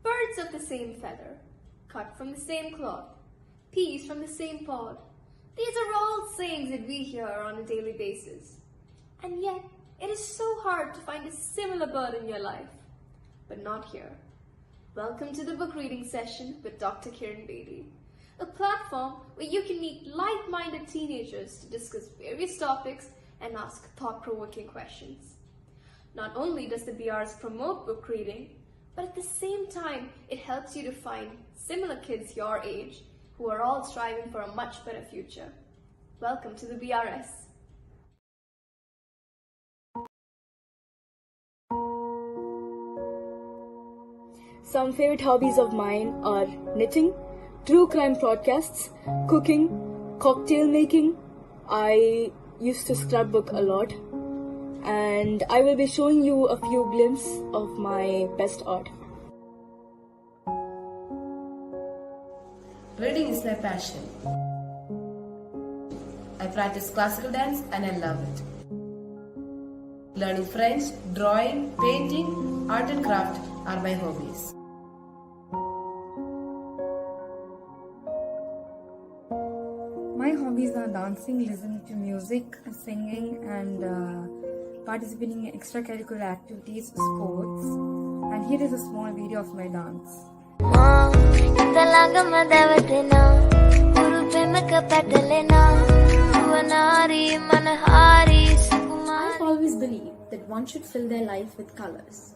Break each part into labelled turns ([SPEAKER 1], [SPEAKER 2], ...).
[SPEAKER 1] Birds of the same feather, cut from the same cloth, peas from the same pod. These are all sayings that we hear on a daily basis. And yet, it is so hard to find a similar bird in your life. But not here. Welcome to the book reading session with Dr. Kiran Bedi, a platform where you can meet like-minded teenagers to discuss various topics and ask thought-provoking questions. Not only does the BRS promote book reading, but at the same time, it helps you to find similar kids your age who are all striving for a much better future. Welcome to the BRS.
[SPEAKER 2] Some favorite hobbies of mine are knitting, true crime podcasts, cooking, cocktail making. I used to scrapbook a lot, and I will be showing you a few glimpses of my best art.
[SPEAKER 3] Reading is my passion. I practice classical dance and I love it. Learning French, drawing, painting, art and craft are my hobbies.
[SPEAKER 4] My hobbies are dancing, listening to music, singing, and participating in extracurricular activities, sports. And here is a small video of my dance.
[SPEAKER 5] I've always believed that one should fill their life with colors.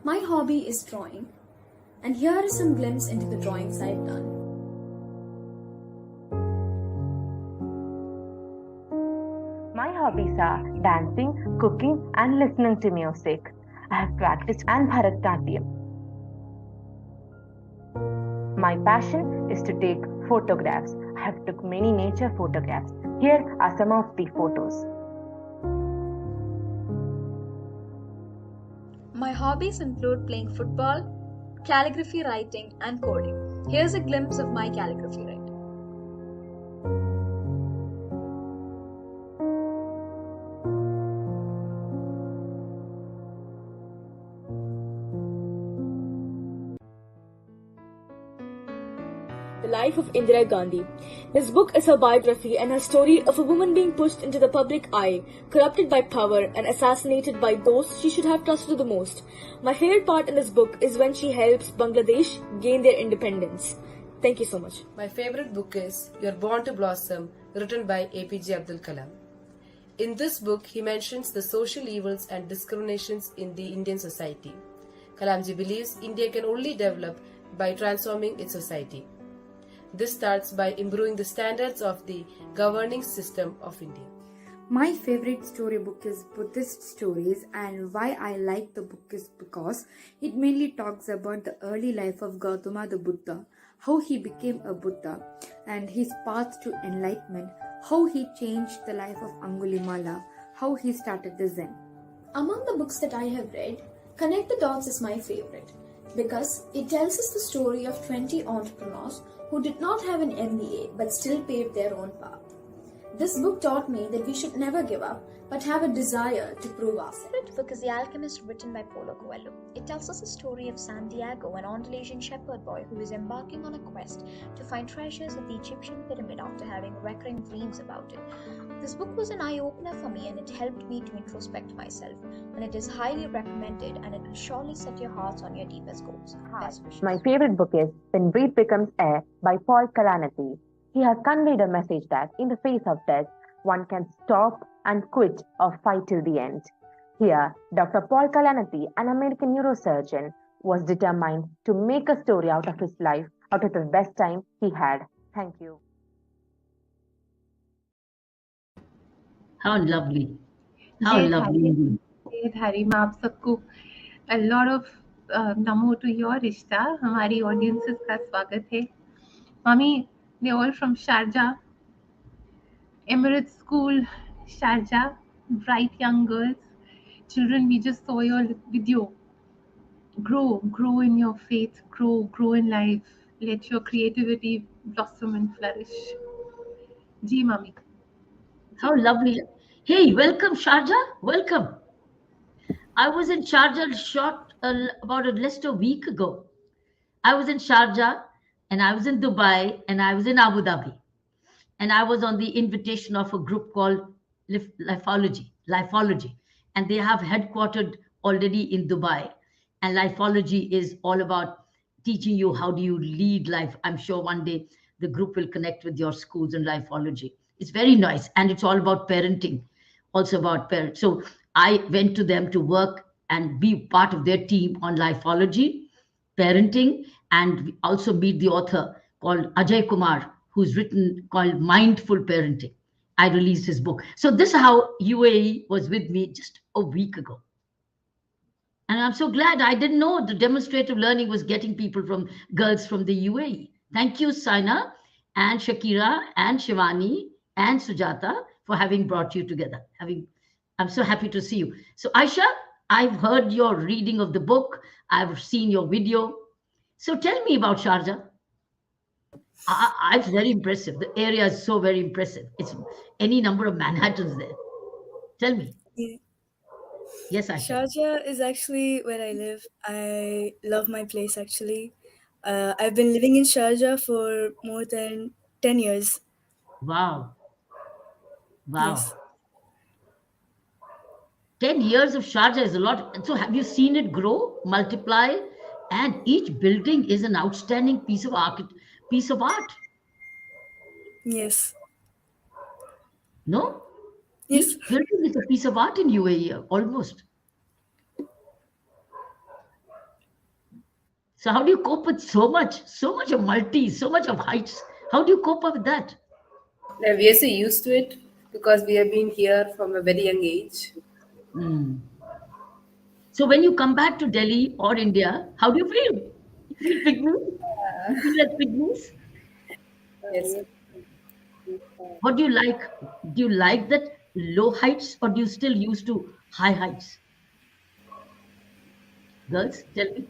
[SPEAKER 5] My hobby is drawing, and here are some glimpses into the drawings I've done.
[SPEAKER 6] My hobbies are dancing, cooking and listening to music. I have practiced and Bharatanatyam. My passion is to take photographs. I have took many nature photographs. Here are some of the photos.
[SPEAKER 7] My hobbies include playing football, calligraphy writing and coding. Here's a glimpse of my calligraphy writing.
[SPEAKER 2] The Life of Indira Gandhi. This book is her biography and her story of a woman being pushed into the public eye, corrupted by power and assassinated by those she should have trusted the most. My favorite part in this book is when she helps Bangladesh gain their independence. Thank you so much.
[SPEAKER 3] My favorite book is You're Born to Blossom, written by APJ Abdul Kalam. In this book, he mentions the social evils and discriminations in the Indian society. Kalamji believes India can only develop by transforming its society. This starts by improving the standards of the governing system of India.
[SPEAKER 4] My favorite storybook is Buddhist stories, and why I like the book is because it mainly talks about the early life of Gautama the Buddha, how he became a Buddha and his path to enlightenment, how he changed the life of Angulimala, how he started the Zen.
[SPEAKER 5] Among the books that I have read, Connect the Dots is my favorite because it tells us the story of 20 entrepreneurs who did not have an MBA but still paved their own path. This book taught me that we should never give up but have a desire to prove ourselves.
[SPEAKER 8] My favorite book is The Alchemist, written by Paulo Coelho. It tells us the story of Santiago, an Andalusian shepherd boy who is embarking on a quest to find treasures at the Egyptian pyramid after having recurring dreams about it. This book was an eye-opener for me and it helped me to introspect myself. And it is highly recommended and it will surely set your hearts on your deepest goals. Best wishes.
[SPEAKER 6] My favorite book is When Breath Becomes Air by Paul Kalanithi. He has conveyed a message that in the face of death, one can stop and quit or fight till the end. Here, Dr. Paul Kalanithi, an American neurosurgeon, was determined to make a story out of his life, out of the best time he had. Thank you.
[SPEAKER 9] How lovely. How lovely. धारी माँ आप सबको a lot of namo to your रिश्ता हमारी audiences का स्वागत है Mami, they're all from Sharjah, Emirates School, Sharjah, bright young girls. Children, we just saw your video. Grow in your faith, grow in life. Let your creativity blossom and flourish. Ji, Mami.
[SPEAKER 10] How lovely. Hey, welcome, Sharjah. Welcome. I was in Sharjah about a less than a week ago. I was in Sharjah and I was in Dubai and I was in Abu Dhabi. And I was on the invitation of a group called Lifology. And they have headquartered already in Dubai. And Lifology is all about teaching you how do you lead life. I'm sure one day the group will connect with your schools in Lifology. It's very nice. And it's all about parenting, also about parents. So I went to them to work and be part of their team on Lifology, parenting, and we also meet the author called Ajay Kumar, who's written called Mindful Parenting. I released his book. So this is how UAE was with me just a week ago. And I'm so glad. I didn't know the demonstrative learning was getting people from girls from the UAE. Thank you, Saina and Shakira and Shivani and Sujata for having brought you together. I'm so happy to see you. So Aisha, I've heard your reading of the book. I've seen your video. So tell me about Sharjah. It's very impressive. The area is so very impressive. It's any number of Manhattans there. Tell me.
[SPEAKER 2] Yeah.
[SPEAKER 10] Yes, Aisha.
[SPEAKER 2] Sharjah is actually where I live. I love my place actually. I've been living in Sharjah for more than 10 years.
[SPEAKER 10] Wow.
[SPEAKER 2] Yes.
[SPEAKER 10] 10 years of Sharjah is a lot. So have you seen it grow, multiply? And each building is an outstanding piece of art.
[SPEAKER 2] Yes.
[SPEAKER 10] No?
[SPEAKER 2] Yes.
[SPEAKER 10] Each building is a piece of art in UAE, almost. So how do you cope with so much of multi, so much of heights? How do you cope up with that?
[SPEAKER 3] We are so used to it because we have been here from a very young age.
[SPEAKER 10] So when you come back to Delhi or India, how do you feel? You feel pygmies? You feel like pygmies?
[SPEAKER 3] Yes.
[SPEAKER 10] What do you like? Do you like that low heights or do you still used to high heights? Girls, tell me.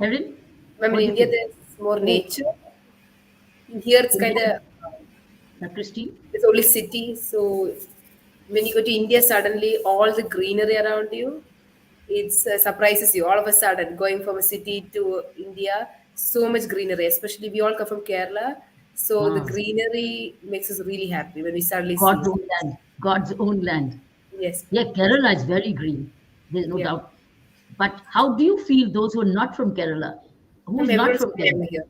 [SPEAKER 10] Erin?
[SPEAKER 3] In India, there's more nature. Here, it's kind of.
[SPEAKER 10] Christine?
[SPEAKER 3] It's only city. So when you go to India, suddenly all the greenery around you, it surprises you. All of a sudden, going from a city to India, so much greenery. Especially we all come from Kerala, so the greenery makes us really happy when we suddenly see.
[SPEAKER 10] God's own land.
[SPEAKER 3] Yes.
[SPEAKER 10] Yeah, Kerala is very green. There's no doubt. But how do you feel those who are not from Kerala? Who's not from Kerala?
[SPEAKER 3] Here.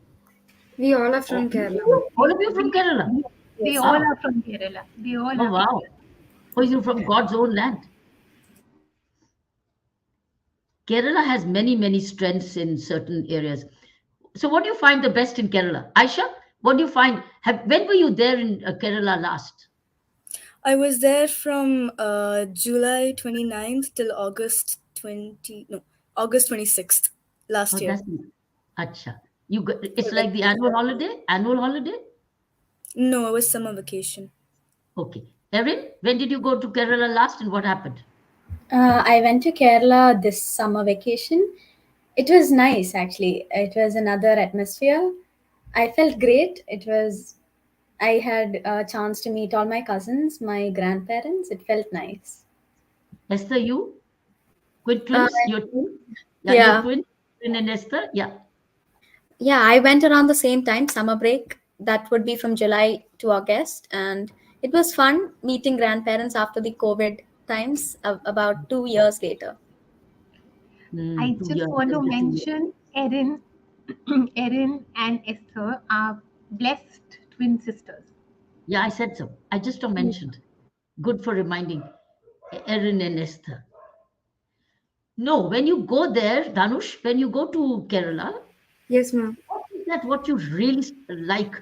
[SPEAKER 4] We all are from Kerala.
[SPEAKER 10] All of you from Kerala?
[SPEAKER 9] They all are from Kerala. They all
[SPEAKER 10] Oh,
[SPEAKER 9] are.
[SPEAKER 10] wow. Oh, you're from God's own land. Kerala has many, many strengths in certain areas. So what do you find the best in Kerala? Aisha, what do you find? When were you there in Kerala last?
[SPEAKER 2] I was there from July 29th till August 26th last year.
[SPEAKER 10] Acha. It's like the annual holiday?
[SPEAKER 2] No, it was summer vacation.
[SPEAKER 10] Okay. Erin, when did you go to Kerala last and what happened?
[SPEAKER 5] I went to Kerala this summer vacation. It was nice, actually. It was another atmosphere. I felt great. I had a chance to meet all my cousins, my grandparents. It felt nice.
[SPEAKER 10] Esther, you? Twins? Your twin?
[SPEAKER 5] Yeah.
[SPEAKER 10] Your twin and Esther? Yeah.
[SPEAKER 5] Yeah, I went around the same time, summer break. That would be from July to August. And it was fun meeting grandparents after the COVID times, about 2 years later.
[SPEAKER 9] I just want to mention Erin and Esther are blessed twin sisters.
[SPEAKER 10] Yeah, I said so. I just mentioned. Good for reminding Erin and Esther. No, when you go there, Dhanush, when you go to Kerala.
[SPEAKER 4] Yes, ma'am.
[SPEAKER 10] What is that what you really like?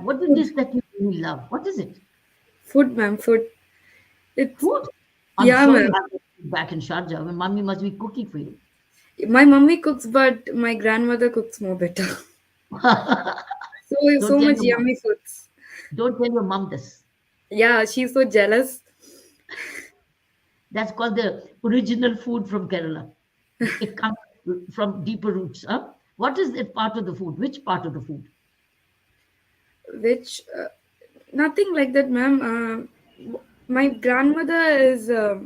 [SPEAKER 10] What is this that you really love? What is it?
[SPEAKER 4] Food, ma'am. Food.
[SPEAKER 10] Food?
[SPEAKER 4] Yeah, ma'am.
[SPEAKER 10] back in Sharjah? When mommy must be cooking for you.
[SPEAKER 4] My mummy cooks, but my grandmother cooks more better. So
[SPEAKER 10] Don't
[SPEAKER 4] so
[SPEAKER 10] tell
[SPEAKER 4] much
[SPEAKER 10] your mom.
[SPEAKER 4] yummy foods.
[SPEAKER 10] Don't tell your mom this.
[SPEAKER 4] Yeah, she's so jealous.
[SPEAKER 10] That's called the original food from Kerala. It comes from deeper roots. Huh? What is that part of the food? Which part of the food?
[SPEAKER 4] Which nothing like that, ma'am. My grandmother is a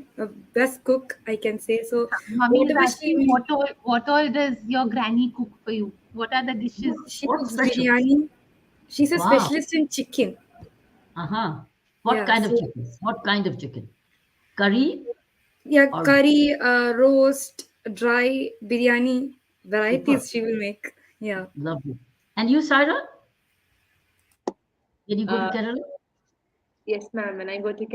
[SPEAKER 4] best cook, I can say. So
[SPEAKER 9] Mummy is
[SPEAKER 4] whatever
[SPEAKER 9] asking what all does your granny cook for you? What are the dishes?
[SPEAKER 4] she
[SPEAKER 10] What's
[SPEAKER 4] cooks
[SPEAKER 10] special?
[SPEAKER 4] biryani. She's a
[SPEAKER 10] Wow.
[SPEAKER 4] specialist in chicken.
[SPEAKER 10] Uh-huh. What
[SPEAKER 4] Yeah,
[SPEAKER 10] kind of
[SPEAKER 4] so
[SPEAKER 10] chicken? What kind of chicken? Curry
[SPEAKER 4] yeah,
[SPEAKER 10] or
[SPEAKER 4] curry, roast, dry biryani,
[SPEAKER 10] super?
[SPEAKER 4] varieties she will make. Yeah.
[SPEAKER 10] Lovely. And you, Saira? Did you go to
[SPEAKER 6] Uh,
[SPEAKER 10] Kerala?
[SPEAKER 6] yes, ma'am. When I go to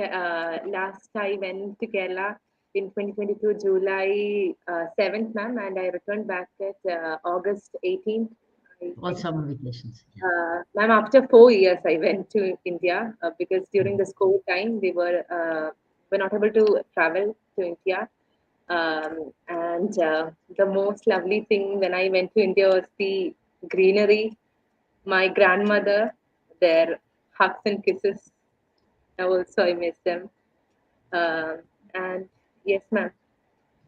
[SPEAKER 6] last, I went to Kerala in 2022 July 7th, ma'am, and I returned back at August 18th.
[SPEAKER 10] All summer vacations. Yeah.
[SPEAKER 6] Ma'am, after 4 years, I went to India because during the school time we were not able to travel to India. And the most lovely thing when I went to India was the greenery, my grandmother, their hugs and kisses. Also, I miss them. Um and yes, ma'am.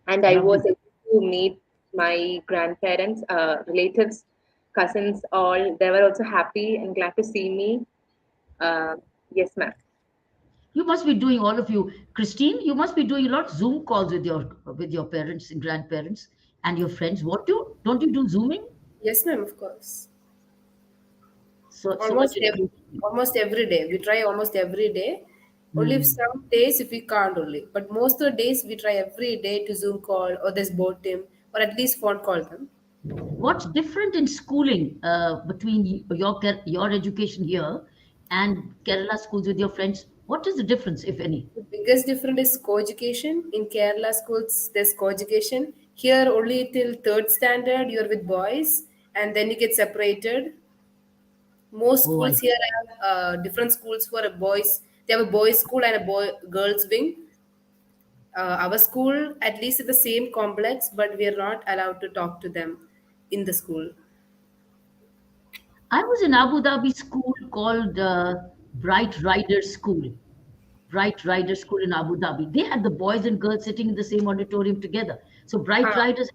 [SPEAKER 6] And I was
[SPEAKER 10] Lovely.
[SPEAKER 6] able to meet my grandparents, relatives, cousins, all. They were also happy and glad to see me. Uh, yes, ma'am.
[SPEAKER 10] You must be doing all of you, Christine. You must be doing a lot of Zoom calls with your parents and grandparents and your friends. What do don't you do Zooming?
[SPEAKER 3] Yes, ma'am, of course.
[SPEAKER 10] So much
[SPEAKER 3] Almost
[SPEAKER 10] interesting.
[SPEAKER 3] almost every day. We try almost every day. Only
[SPEAKER 10] Hmm.
[SPEAKER 3] some days if we can't only. But most of the days we try every day to Zoom call or this board team or at least phone call them.
[SPEAKER 10] What's different in schooling between your education here and Kerala schools with your friends? What is the difference, if any?
[SPEAKER 3] The biggest difference is co-education. In Kerala schools, there's co-education. Here, only till third standard, you're with boys, and then you get separated. Most
[SPEAKER 10] Oh, I
[SPEAKER 3] schools here have different schools for a boys. They have a boys' school and a boy girls' wing. Our school, at least in the same complex, but we are not allowed to talk to them in the school.
[SPEAKER 10] I was in Abu Dhabi school called Bright Rider School. Bright Rider School in Abu Dhabi. They had the boys and girls sitting in the same auditorium together. So Bright
[SPEAKER 3] Ah,
[SPEAKER 10] Riders.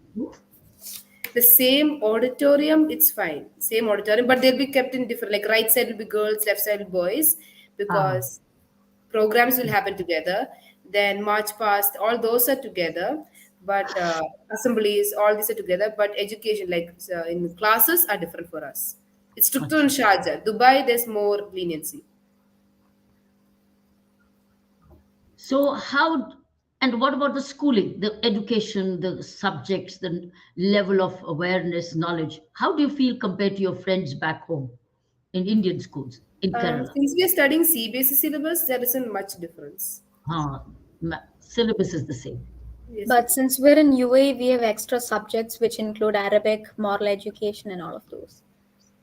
[SPEAKER 3] the same auditorium, it's fine. Same auditorium, but they'll be kept in different. Like right side will be girls, left side will be boys,
[SPEAKER 10] Ah,
[SPEAKER 3] because programs will happen together. Then march past, all those are together. But assemblies, all these are together. But education, like in classes, are different for us. It's stricter in
[SPEAKER 10] acha.
[SPEAKER 3] Sharjah. Dubai, there's more leniency.
[SPEAKER 10] So how and what about the schooling, the education, the subjects, the level of awareness, knowledge? How do you feel compared to your friends back home in Indian schools in Kerala?
[SPEAKER 3] Since we are studying CBSE syllabus, there isn't much difference.
[SPEAKER 10] Syllabus is the same.
[SPEAKER 3] Yes, it
[SPEAKER 7] But
[SPEAKER 3] is.
[SPEAKER 7] since we're in UAE, we have extra subjects which include Arabic, moral education, and all of those.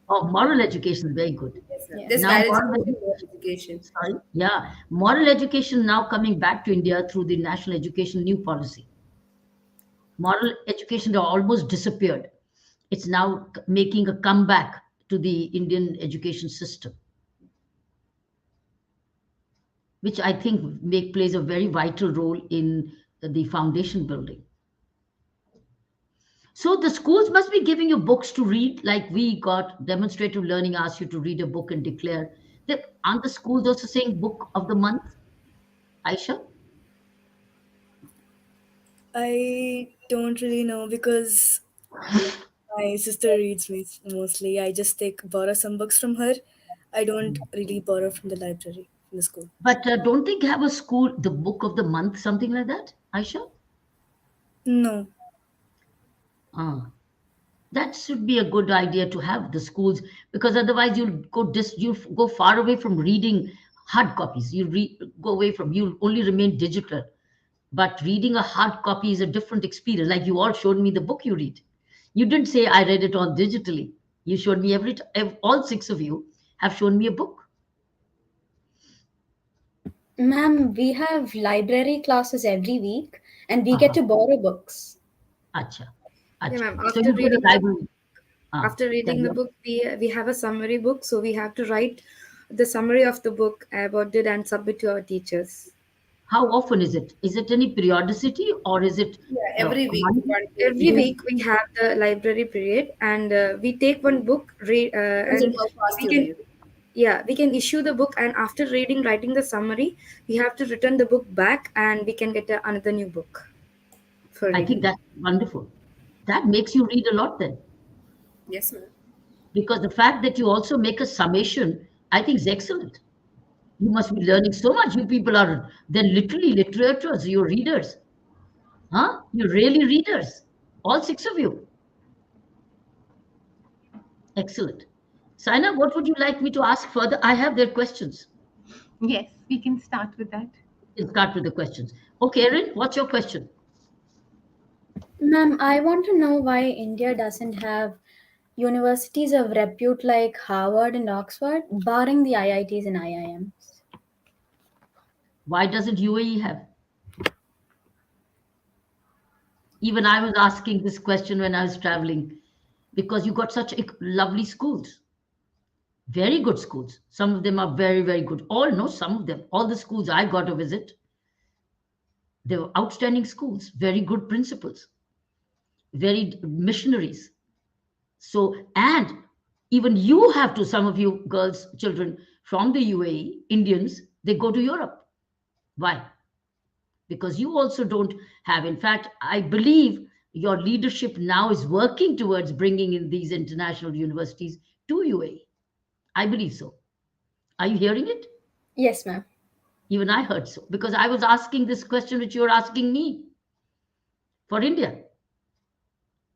[SPEAKER 10] Oh, moral education is very good.
[SPEAKER 3] Yes, sir.
[SPEAKER 7] Yeah.
[SPEAKER 3] There's
[SPEAKER 10] Now,
[SPEAKER 3] higher
[SPEAKER 10] moral
[SPEAKER 3] education, lower
[SPEAKER 10] education,
[SPEAKER 3] education.
[SPEAKER 10] sorry, yeah, moral education now coming back to India through the national education new policy. Moral education almost disappeared. It's now making a comeback to the Indian education system, which I think plays a very vital role in the foundation building. So the schools must be giving you books to read, like we got demonstrative learning asks you to read a book and declare. Aren't the schools also saying book of the month, Aisha?
[SPEAKER 2] I don't really know because my sister reads me mostly. I just take borrow some books from her. I don't really borrow from the library, from the school.
[SPEAKER 10] But don't they have a school, the book of the month, something like that, Aisha?
[SPEAKER 2] No.
[SPEAKER 10] Ah, that should be a good idea to have the schools because otherwise you'll go far away from reading hard copies. Go away from you'll only remain digital. But reading a hard copy is a different experience. Like you all showed me the book you read. You didn't say I read it on digitally. You showed me all six of you have shown me a book.
[SPEAKER 7] Ma'am, we have library classes every week,
[SPEAKER 11] and we get to borrow books.
[SPEAKER 10] Acha.
[SPEAKER 4] Yeah,
[SPEAKER 10] Acha.
[SPEAKER 4] ma'am.
[SPEAKER 10] So you go to library.
[SPEAKER 4] After
[SPEAKER 10] Carry
[SPEAKER 4] reading the
[SPEAKER 10] on.
[SPEAKER 4] book, we have a summary book, so we have to write the summary of the book about it and submit to our teachers.
[SPEAKER 10] How often is it? Is it any periodicity or is it
[SPEAKER 11] Yeah,
[SPEAKER 10] a
[SPEAKER 11] every week,
[SPEAKER 10] month?
[SPEAKER 11] one
[SPEAKER 4] Every
[SPEAKER 11] page.
[SPEAKER 4] week we have the library period, and we take one book,
[SPEAKER 11] Depends on
[SPEAKER 4] and
[SPEAKER 11] how fast
[SPEAKER 4] we
[SPEAKER 11] you
[SPEAKER 4] can
[SPEAKER 11] read.
[SPEAKER 4] we can issue the book, and after reading, writing the summary, we have to return the book back, and we can get another new book for
[SPEAKER 10] I think
[SPEAKER 4] reading.
[SPEAKER 10] that's wonderful. That makes you read a lot then.
[SPEAKER 11] Yes, ma'am.
[SPEAKER 10] Because the fact that you also make a summation, I think is excellent. You must be learning so much. You people are then literally literators, you're readers. Huh? You're really readers. All six of you. Excellent. Saina, what would you like me to ask further? I have their questions.
[SPEAKER 9] Yes, we can start with that.
[SPEAKER 10] We'll start with the questions. Okay, Erin, what's your question?
[SPEAKER 5] Ma'am, I want to know why India doesn't have universities of repute like Harvard and Oxford, barring the IITs and IIMs.
[SPEAKER 10] Why doesn't UAE have? Even I was asking this question when I was traveling because you got such lovely schools, very good schools. Some of them are very, very good. All, no, some of them, all the schools I got to visit, they were outstanding schools, very good principals, very missionaries. So, and even you have to, some of you girls, children from the UAE, Indians, they go to Europe. Why? Because you also don't have. In fact, I believe your leadership now is working towards bringing in these international universities to UAE. I believe so. Are you hearing it?
[SPEAKER 5] Yes, ma'am.
[SPEAKER 10] Even I heard so because I was asking this question which you're asking me for India.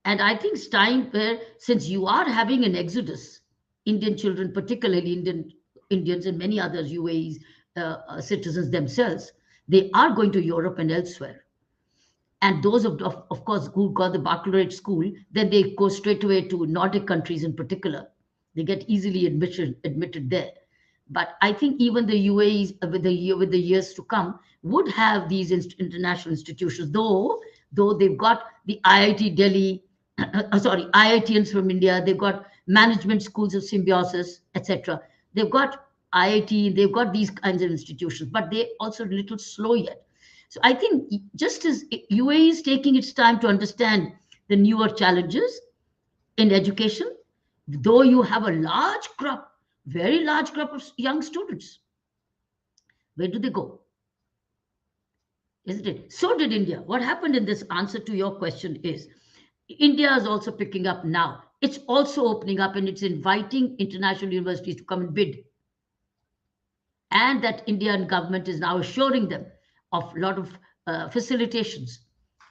[SPEAKER 10] And I think it's time where, since you are having an exodus, Indian children, particularly Indians and many others, UAE's citizens themselves, they are going to Europe and elsewhere. And those of course who got the baccalaureate school, then they go straight away to Nordic countries in particular. They get easily admitted there. But I think even the UAEs with the years to come would have these international institutions, though they've got the IIT Delhi, sorry, IITians from India, they've got management schools of symbiosis, etc. They've got IIT, they've got these kinds of institutions, but they're also a little slow yet. So I think just as UAE is taking its time to understand the newer challenges in education, though you have a large crop, very large crop of young students, where do they go? Isn't it? So did India. What happened in this answer to your question is India is also picking up now. It's also opening up and it's inviting international universities to come and bid. And that Indian government is now assuring them of a lot of facilitations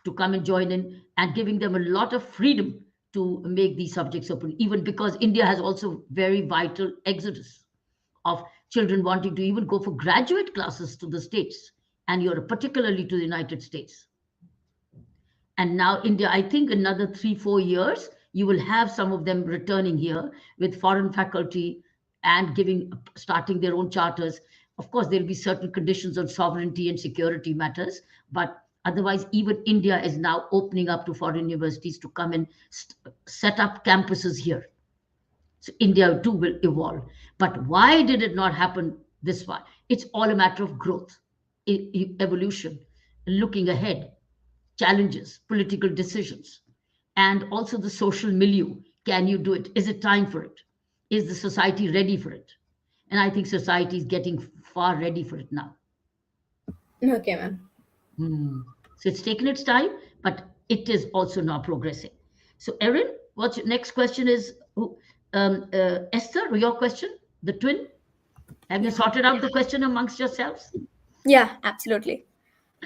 [SPEAKER 10] to come and join in and giving them a lot of freedom to make these subjects open, even because India has also very vital exodus of children wanting to even go for graduate classes to the States and Europe, particularly to the United States. And now India, I think another 3-4 years, you will have some of them returning here with foreign faculty and starting their own charters. Of course, there'll be certain conditions on sovereignty and security matters, but otherwise, even India is now opening up to foreign universities to come and set up campuses here. So India too will evolve. But why did it not happen this far? It's all a matter of growth, evolution, looking ahead, challenges, political decisions, and also the social milieu. Can you do it? Is it time for it? Is the society ready for it? And I think society is getting far ready for it now.
[SPEAKER 11] Okay, ma'am.
[SPEAKER 10] So it's taken its time, but it is also now progressing. So, Erin, what's your next question? Is Esther, your question, the twin? Have you sorted out the question amongst yourselves?
[SPEAKER 5] Yeah, absolutely.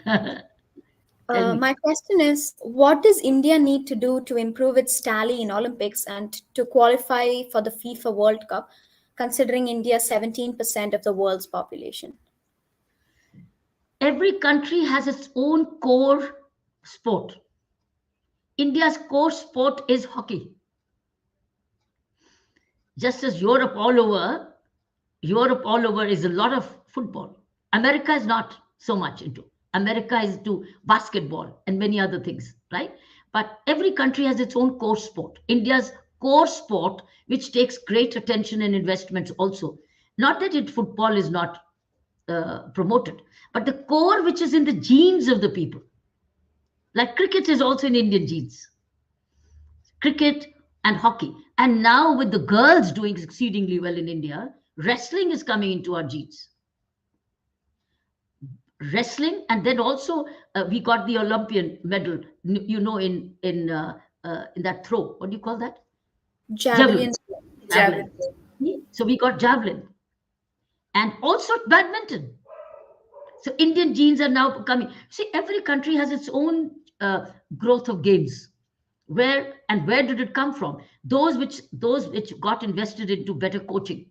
[SPEAKER 10] Tell me.
[SPEAKER 5] My question is, what does India need to do to improve its tally in Olympics and to qualify for the FIFA World Cup, considering India 17% of the world's population?
[SPEAKER 10] Every country has its own core sport. India's core sport is hockey. Just as Europe all over is a lot of football. America is not so much into. America is to basketball and many other things, right? But every country has its own core sport. India's core sport, which takes great attention and investments also. Not that football is not promoted, but the core which is in the genes of the people. Like cricket is also in Indian genes. Cricket and hockey. And now with the girls doing exceedingly well in India, wrestling is coming into our genes. Wrestling, and then also we got the Olympian medal, in that throw. What do you call that?
[SPEAKER 11] Javelin.
[SPEAKER 10] Javelin. So we got javelin, and also badminton. So Indian genes are now coming. See, every country has its own growth of games. Where did it come from? Those which got invested into better coaching,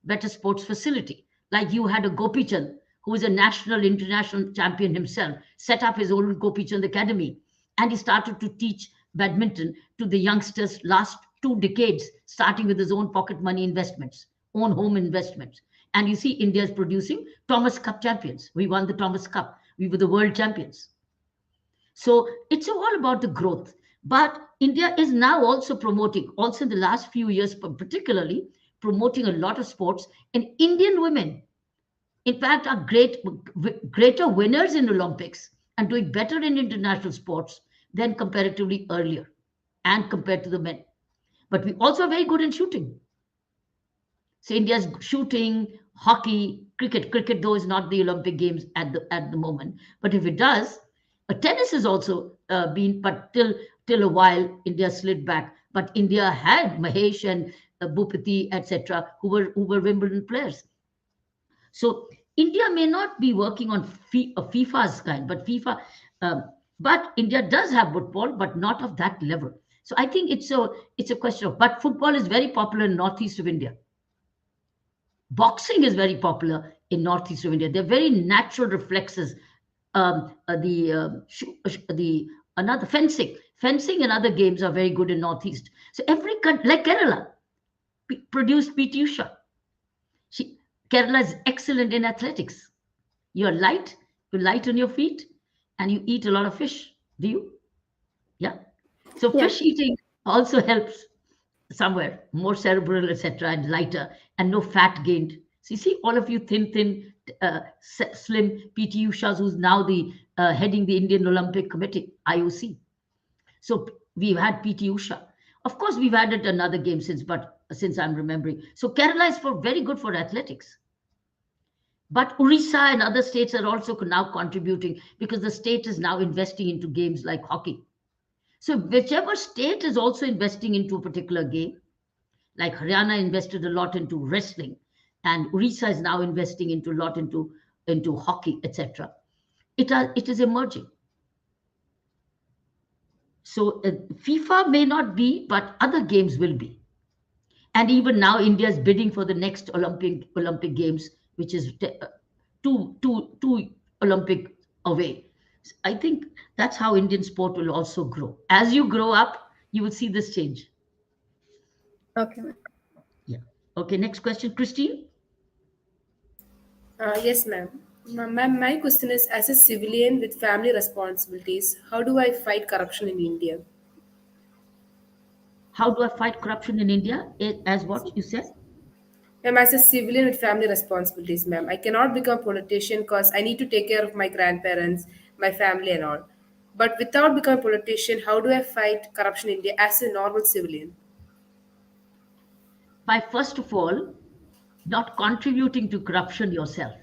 [SPEAKER 10] better sports facility. Like you had a Gopi Chand, who is a national, international champion himself, set up his own Gopi Chand Academy, and he started to teach badminton to the youngsters last 2 decades, starting with his own pocket money investments, own home investments. And you see, India is producing Thomas Cup champions. We won the Thomas Cup. We were the world champions. So it's all about the growth. But India is now also promoting, also in the last few years, particularly promoting a lot of sports. And Indian women, in fact, are greater winners in Olympics and doing better in international sports than comparatively earlier and compared to the men. But we also are very good in shooting. So India's shooting, hockey, cricket. Cricket, though, is not the Olympic Games at the moment. But if it does, tennis has also been, but till a while, India slid back. But India had Mahesh and Bhupati, etc., who were Wimbledon players. So India may not be working on FIFA's kind, but India does have football, but not of that level. So I think it's a question of. But football is very popular in northeast of India. Boxing is very popular in northeast of India. They're very natural reflexes. Another fencing and other games are very good in northeast. So every country, like Kerala, produced PT Usha. Kerala is excellent in athletics. You're light on your feet, and you eat a lot of fish. Do you? Yeah. So fish eating also helps somewhere, more cerebral, etc., and lighter, and no fat gained. So you see, all of you thin, slim PT Ushas, who's now the heading the Indian Olympic Committee, IOC. So we've had PT Usha. Of course, we've added another game since I'm remembering. So Kerala is very good for athletics. But Orissa and other states are also now contributing because the state is now investing into games like hockey. So whichever state is also investing into a particular game, like Haryana invested a lot into wrestling, and Orissa is now investing a lot into hockey, etc. It is emerging. So FIFA may not be, but other games will be. And even now, India is bidding for the next Olympic Games, which is two Olympic away. I think that's how Indian sport will also grow. As you grow up, you will see this change.
[SPEAKER 11] Okay, ma'am.
[SPEAKER 10] Yeah. Okay, next question, Christine.
[SPEAKER 3] Yes, ma'am. Ma'am, my question is, as a civilian with family responsibilities, how do I fight corruption in India?
[SPEAKER 10] How do I fight corruption in India? As what you said?
[SPEAKER 3] Ma'am, as a civilian with family responsibilities, ma'am, I cannot become a politician because I need to take care of my grandparents, my family and all. But without becoming a politician, how do I fight corruption in India as a normal civilian?
[SPEAKER 10] By first of all, not contributing to corruption yourself.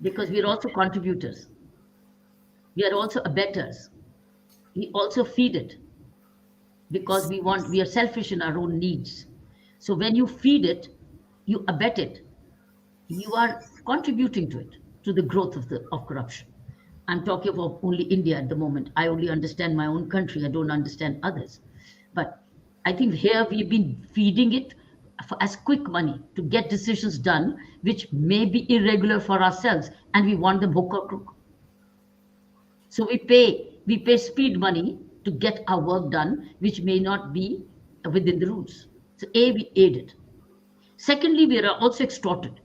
[SPEAKER 10] Because we are also contributors. We are also abettors. We also feed it. Because we are selfish in our own needs. So when you feed it, you abet it. You are contributing to it, to the growth of corruption. I'm talking about only India at the moment. I only understand my own country. I don't understand others. But I think here we've been feeding it as quick money to get decisions done, which may be irregular for ourselves, and we want them hook or crook. So we pay speed money to get our work done, which may not be within the rules. So we aid it. Secondly, we are also extorted.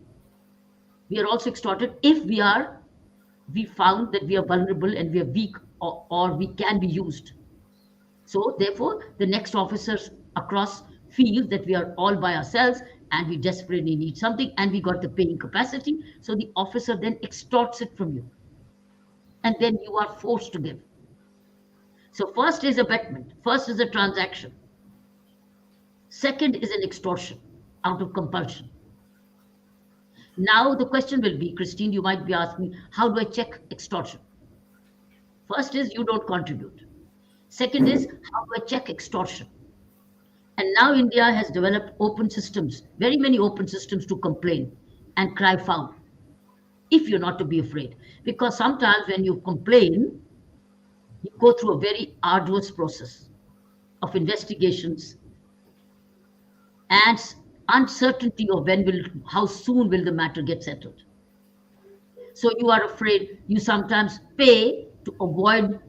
[SPEAKER 10] We are also extorted if we found that we are vulnerable and we are weak, or we can be used. So therefore, the next officers across feel that we are all by ourselves and we desperately need something and we got the paying capacity. So the officer then extorts it from you, and then you are forced to give. So first is abetment, first is a transaction, second is an extortion out of compulsion. Now the question will be, Christine, you might be asking, how do I check extortion? First is you don't contribute. Second is, how do I check extortion? And now India has developed open systems, very many open systems to complain and cry foul, if you're not to be afraid. Because sometimes when you complain, you go through a very arduous process of investigations and uncertainty of how soon will the matter get settled. So you are afraid, you sometimes pay to avoid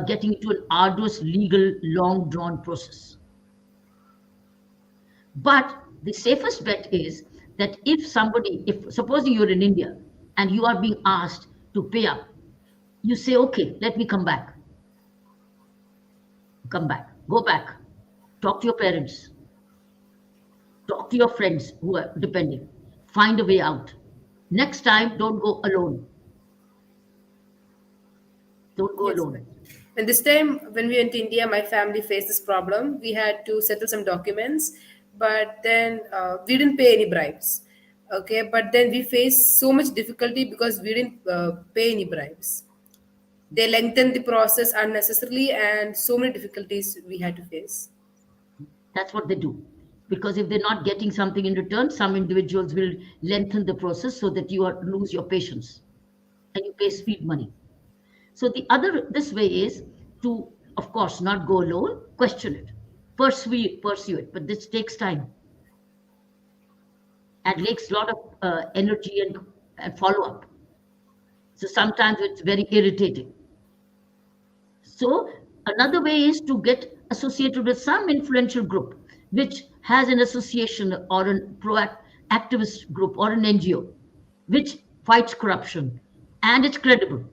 [SPEAKER 10] getting into an arduous legal long drawn process. But the safest bet is that if supposing you're in India and you are being asked to pay up, you say, okay, let me come back. Come back, go back, talk to your parents, talk to your friends who are depending, find a way out. Next time, don't go alone. Don't go alone.
[SPEAKER 3] And this time, when we went to India, my family faced this problem. We had to settle some documents, but then we didn't pay any bribes. Okay, but then we faced so much difficulty because we didn't pay any bribes. They lengthened the process unnecessarily, and so many difficulties we had to face.
[SPEAKER 10] That's what they do. Because if they're not getting something in return, some individuals will lengthen the process so that you lose your patience and you pay speed money. So this way is to, of course, not go alone, question it, pursue it, but this takes time and takes a lot of energy and follow up. So sometimes it's very irritating. So another way is to get associated with some influential group which has an association or a activist group or an NGO which fights corruption, and it's credible.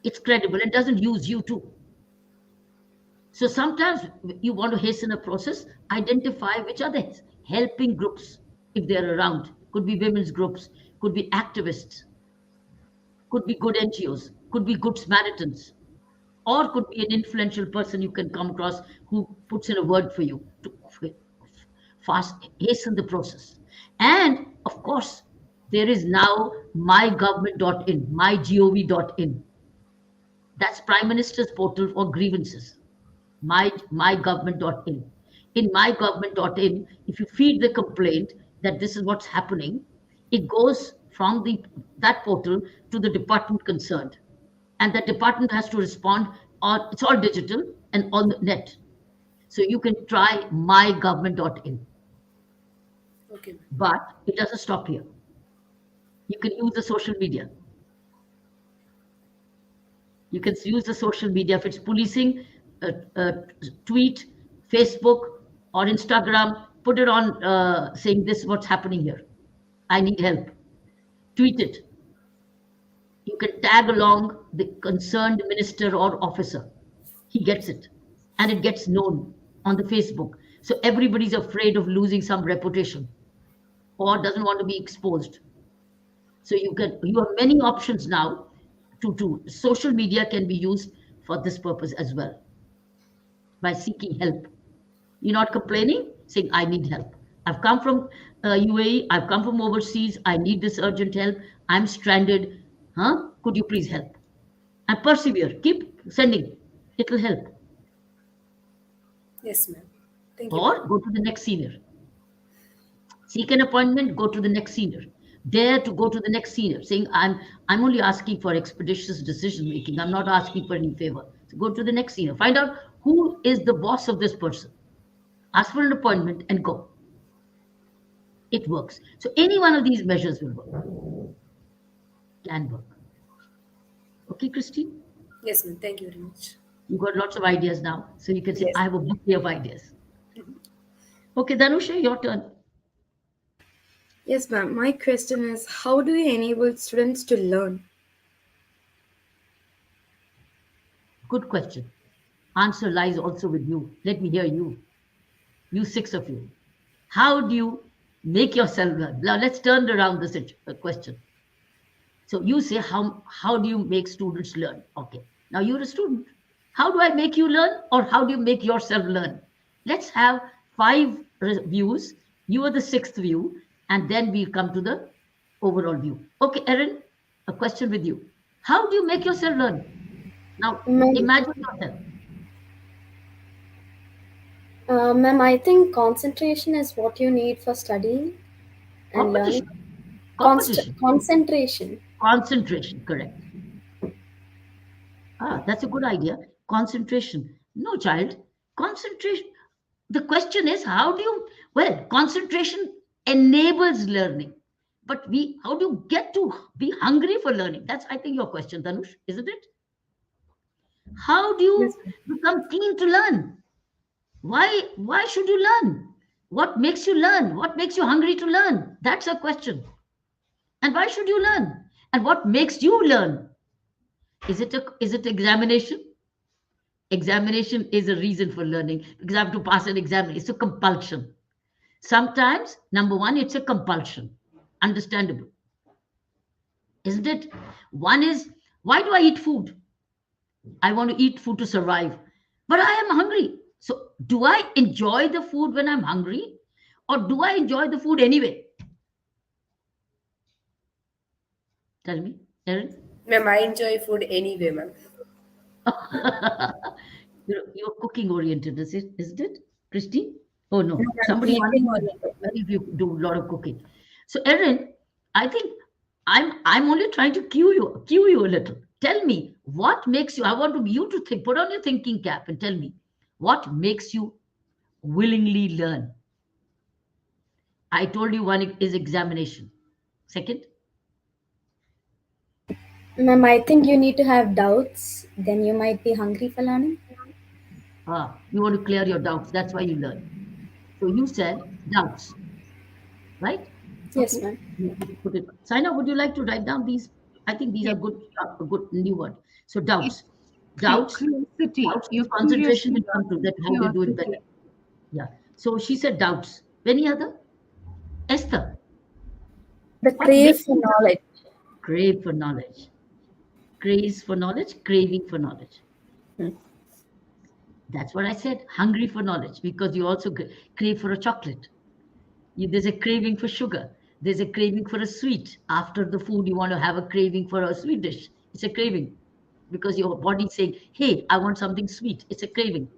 [SPEAKER 10] It's credible and doesn't use you too. So sometimes you want to hasten a process, identify which are the helping groups if they're around. Could be women's groups, could be activists, could be good NGOs, could be good Samaritans, or could be an influential person you can come across who puts in a word for you to hasten the process. And of course, there is now mygovernment.in, mygov.in. That's Prime Minister's portal for grievances. mygovernment.in. In mygovernment.in, if you feed the complaint that this is what's happening, it goes from that portal to the department concerned. And that department has to respond, or it's all digital and on the net. So you can try mygovernment.in.
[SPEAKER 3] Okay.
[SPEAKER 10] But it doesn't stop here. You can use the social media. You can use the social media if it's policing, tweet, Facebook, or Instagram. Put it on saying this is what's happening here. I need help. Tweet it. You can tag along the concerned minister or officer. He gets it. And it gets known on the Facebook. So everybody's afraid of losing some reputation or doesn't want to be exposed. So you have many options now to social media can be used for this purpose as well. By seeking help. You're not complaining, saying, I need help. I've come from UAE, I've come from overseas, I need this urgent help, I'm stranded. Could you please help? And persevere, keep sending, it'll help.
[SPEAKER 3] Yes, ma'am. Thank you.
[SPEAKER 10] Or go to the next senior. Seek an appointment, go to the next senior. Dare to go to the next senior, saying, I'm only asking for expeditious decision making. I'm not asking for any favor. So go to the next senior. Find out who is the boss of this person. Ask for an appointment and go. It works. So any one of these measures will work. Can work. Okay, Christine?
[SPEAKER 3] Yes, ma'am. Thank you very much.
[SPEAKER 10] You've got lots of ideas now. So you can say,
[SPEAKER 3] Yes.
[SPEAKER 10] I have a bouquet of ideas. Okay, Danusha, your turn.
[SPEAKER 11] Yes, ma'am. My question is, how do you enable students to learn?
[SPEAKER 10] Good question. Answer lies also with you. Let me hear you. You six of you. How do you make yourself learn? Now let's turn around the question. So you say, how do you make students learn? Okay. Now you're a student. How do I make you learn, or how do you make yourself learn? Let's have five views. You are the sixth view, and then we'll come to the overall view. Okay, Erin, a question with you. How do you make yourself learn? Now
[SPEAKER 11] Ma'am,
[SPEAKER 10] imagine yourself.
[SPEAKER 11] ma'am, I think concentration is what you need for studying and learning.
[SPEAKER 10] Competition. Competition.
[SPEAKER 11] Concentration.
[SPEAKER 10] Concentration, correct. Ah, that's a good idea. Concentration. No, child. Concentration. The question is, how do you, well, concentration enables learning. But how do you get to be hungry for learning? That's, I think, your question, Tanush, isn't it? How do
[SPEAKER 11] Yes,
[SPEAKER 10] you
[SPEAKER 11] ma'am.
[SPEAKER 10] become keen to learn? Why should you learn? What makes you learn? What makes you hungry to learn? That's a question. And why should you learn? And what makes you learn? Is it examination? Examination is a reason for learning because I have to pass an exam. It's a compulsion. Sometimes, number one, it's a compulsion. Understandable, isn't it? One is, why do I eat food? I want to eat food to survive, but I am hungry. So, do I enjoy the food when I'm hungry, or do I enjoy the food anyway? Tell me, Erin.
[SPEAKER 3] Ma'am, I enjoy food anyway, ma'am.
[SPEAKER 10] You're cooking oriented, isn't it, Christine? Oh no,
[SPEAKER 11] I'm
[SPEAKER 10] somebody once
[SPEAKER 11] eating
[SPEAKER 10] said
[SPEAKER 11] oriented, ma'am.
[SPEAKER 10] many of you do a lot of cooking. So, Erin, I think I'm only trying to cue you a little. Tell me what makes you. I want you to think. Put on your thinking cap and tell me what makes you willingly learn. I told you one is examination. Second,
[SPEAKER 11] Ma'am, I think you need to have doubts. Then you might be hungry for learning.
[SPEAKER 10] you want to clear your doubts. That's why you learn. So you said doubts, right?
[SPEAKER 11] Yes,
[SPEAKER 10] Okay.
[SPEAKER 11] ma'am.
[SPEAKER 10] Put it. Saina, would you like to write down these? I think these
[SPEAKER 9] Yeah.
[SPEAKER 10] are good, a good new word. So doubts,
[SPEAKER 9] It's
[SPEAKER 10] doubts,
[SPEAKER 9] curiosity.
[SPEAKER 10] doubts
[SPEAKER 9] You're
[SPEAKER 10] means
[SPEAKER 9] curious
[SPEAKER 10] concentration
[SPEAKER 9] to
[SPEAKER 10] will come
[SPEAKER 9] learn.
[SPEAKER 10] to that. How they do it better.
[SPEAKER 9] Curiosity.
[SPEAKER 10] Yeah. So she said doubts. Any other? Esther,
[SPEAKER 11] The
[SPEAKER 10] what
[SPEAKER 11] crave
[SPEAKER 10] makes
[SPEAKER 11] for
[SPEAKER 10] you
[SPEAKER 11] knowledge.
[SPEAKER 10] crave for knowledge? Craze for knowledge, craving for knowledge.
[SPEAKER 11] Hmm.
[SPEAKER 10] That's what I said. Hungry for knowledge because you also crave for a chocolate. There's a craving for sugar. There's a craving for a sweet. After the food, you want to have a craving for a sweet dish. It's a craving because your body's saying, hey, I want something sweet. It's a craving,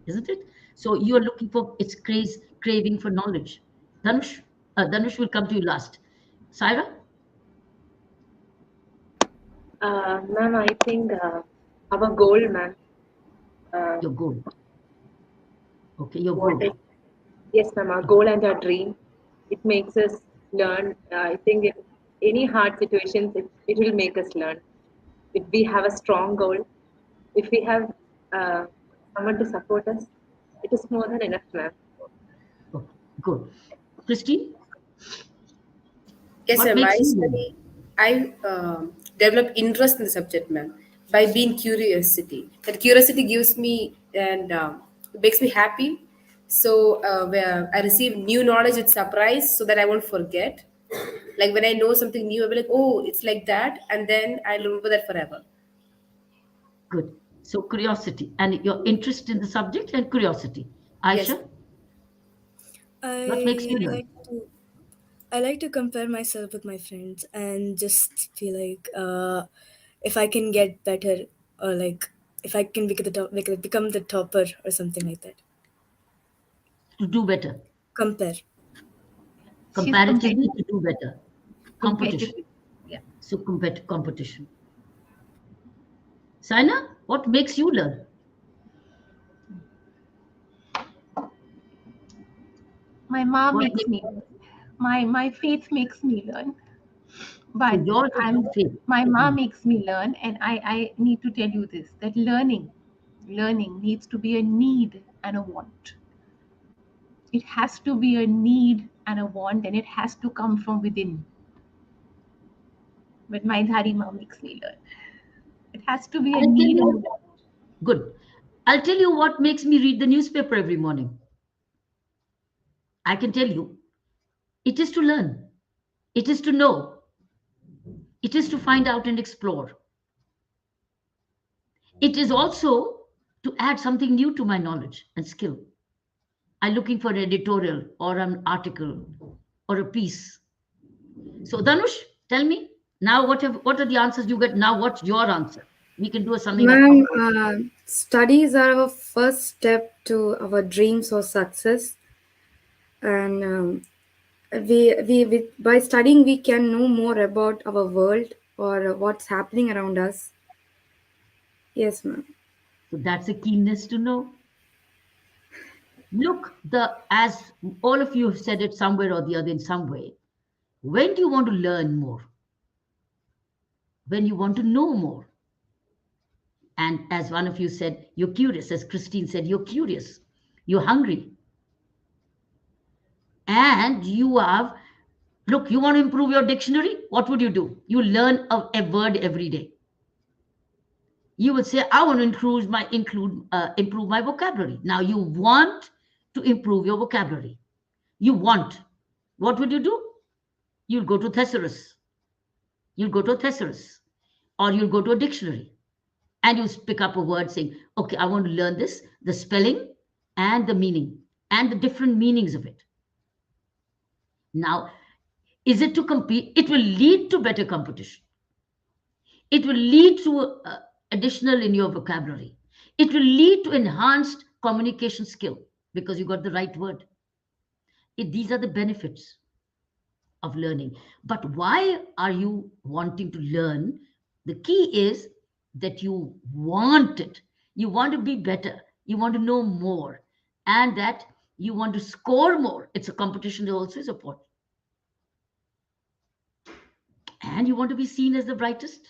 [SPEAKER 10] isn't it? So you're looking for it's craving for knowledge. Dhanush will come to you last. Saira,
[SPEAKER 6] Ma'am, I think our goal, ma'am, uh,
[SPEAKER 10] your goal. Okay, your goal.
[SPEAKER 6] wanted, yes, ma'am, our goal and our dream, it makes us learn. I think in any hard situations, it will make us learn. If we have a strong goal, if we have uh, someone to support us, it is more than enough, ma'am.
[SPEAKER 10] Okay, good. Christine,
[SPEAKER 3] Yes,
[SPEAKER 10] what
[SPEAKER 3] ma'am.
[SPEAKER 10] makes you learn?
[SPEAKER 3] I develop interest in the subject, ma'am, by being curiosity. That curiosity gives me and makes me happy. So where I receive new knowledge with surprise, so that I won't forget. Like when I know something new, I'll be like, oh, it's like that, and then I'll remember that forever.
[SPEAKER 10] Good. So curiosity and your interest in the subject and curiosity.
[SPEAKER 3] Yes,
[SPEAKER 10] Aisha, what makes
[SPEAKER 2] I
[SPEAKER 10] you learn?
[SPEAKER 2] like to I like to compare myself with my friends and just feel like if I can get better or like if I can become the topper or something like that.
[SPEAKER 10] To do better.
[SPEAKER 2] Compare.
[SPEAKER 9] She's
[SPEAKER 10] Comparatively,
[SPEAKER 9] competitive.
[SPEAKER 10] to do better. Competition.
[SPEAKER 9] Competitive. Yeah.
[SPEAKER 10] So competition. Saina, what makes you learn?
[SPEAKER 9] My mom
[SPEAKER 10] What
[SPEAKER 9] makes
[SPEAKER 10] makes
[SPEAKER 9] me learn. My faith makes me learn.
[SPEAKER 10] so
[SPEAKER 9] But
[SPEAKER 10] yours is
[SPEAKER 9] I'm
[SPEAKER 10] your faith.
[SPEAKER 9] my mom makes me learn, and I need to tell you this, that learning needs to be a need and a want. It has to be a need and a want, and it has to come from within. But my Dhari mom makes me learn. It has to be a
[SPEAKER 10] I'll tell
[SPEAKER 9] need and a
[SPEAKER 10] you.
[SPEAKER 9] want.
[SPEAKER 10] Good. I'll tell you what makes me read the newspaper every morning. I can tell you. It is to learn. It is to know. It is to find out and explore. It is also to add something new to my knowledge and skill. I'm looking for an editorial or an article or a piece. So, Danush, tell me now what are the answers you get now? What's your answer? We can do a summing up.
[SPEAKER 4] Ma'am, studies are our first step to our dreams or success, and we by studying we can know more about our world or what's happening around us. Yes, ma'am.
[SPEAKER 10] So that's a keenness to know. Look, the as all of you have said it somewhere or the other in some way. When do you want to learn more? When you want to know more. And as one of you said, you're curious. As Christine said, you're curious. You're hungry. And you have, look, you want to improve your dictionary? What would you do? You learn a word every day. You would say, I want to improve my vocabulary. Now you want to improve your vocabulary. You want. What would you do? You'll go to thesaurus. You'll go to a thesaurus. Or you'll go to a dictionary. And you pick up a word saying, okay, I want to learn this, the spelling and the meaning and the different meanings of it. Now, is it to compete? It will lead to better competition. It will lead to additional in your vocabulary. It will lead to enhanced communication skill because you got the right word. These are the benefits of learning. But why are you wanting to learn? The key is that you want it. You want to be better. You want to know more. And that you want to score more. It's a competition that also is important. And you want to be seen as the brightest.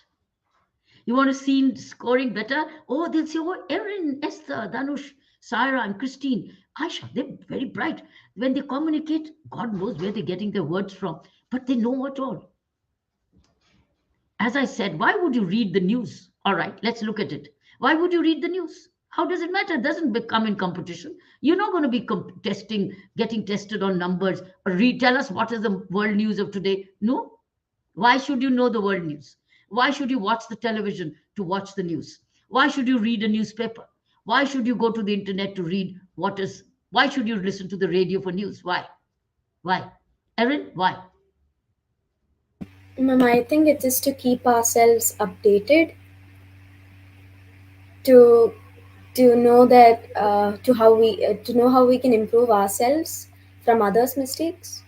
[SPEAKER 10] You want to see scoring better. Oh, they'll say, oh, Erin, Esther, Danush, Sarah, and Christine, Aisha, they're very bright. When they communicate, God knows where they're getting their words from, but they know it all. As I said, why would you read the news? All right, let's look at it. Why would you read the news? How does it matter? It doesn't become in competition. You're not going to be getting tested on numbers or tell us what is the world news of today. No. Why should you know the world news? Why should you watch the television to watch the news? Why should you read a newspaper? Why should you go to the internet to read why should you listen to the radio for news? Why? Why? Erin, why?
[SPEAKER 11] Ma'am, I think it is to keep ourselves updated, to know that to know how we can improve ourselves from others' mistakes.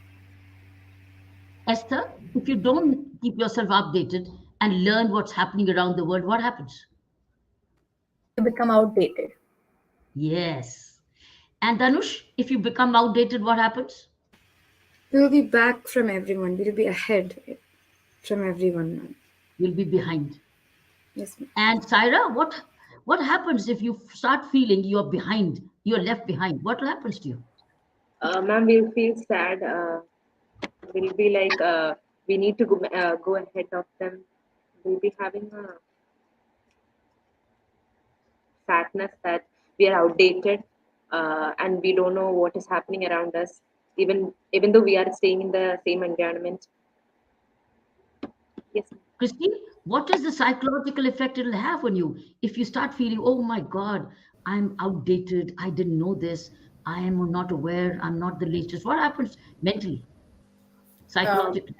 [SPEAKER 10] Esther, if you don't keep yourself updated and learn what's happening around the world, what happens?
[SPEAKER 2] You become outdated.
[SPEAKER 10] Yes. And Danush, if you become outdated, what happens?
[SPEAKER 4] We'll be back from everyone. We'll be ahead from everyone, ma'am.
[SPEAKER 10] You'll be behind.
[SPEAKER 4] Yes, ma'am.
[SPEAKER 10] And Saira, what happens if you start feeling you're behind, you're left behind? What happens to you?
[SPEAKER 6] Ma'am, we'll feel sad. We'll be like, we need to go ahead of them. We'll be having a sadness that we are outdated and we don't know what is happening around us, even though we are staying in the same environment. Yes.
[SPEAKER 10] Christine, what is the psychological effect it'll have on you if you start feeling, oh my God, I'm outdated, I didn't know this, I am not aware, I'm not the latest? What happens mentally,
[SPEAKER 3] Um,
[SPEAKER 10] psychologically?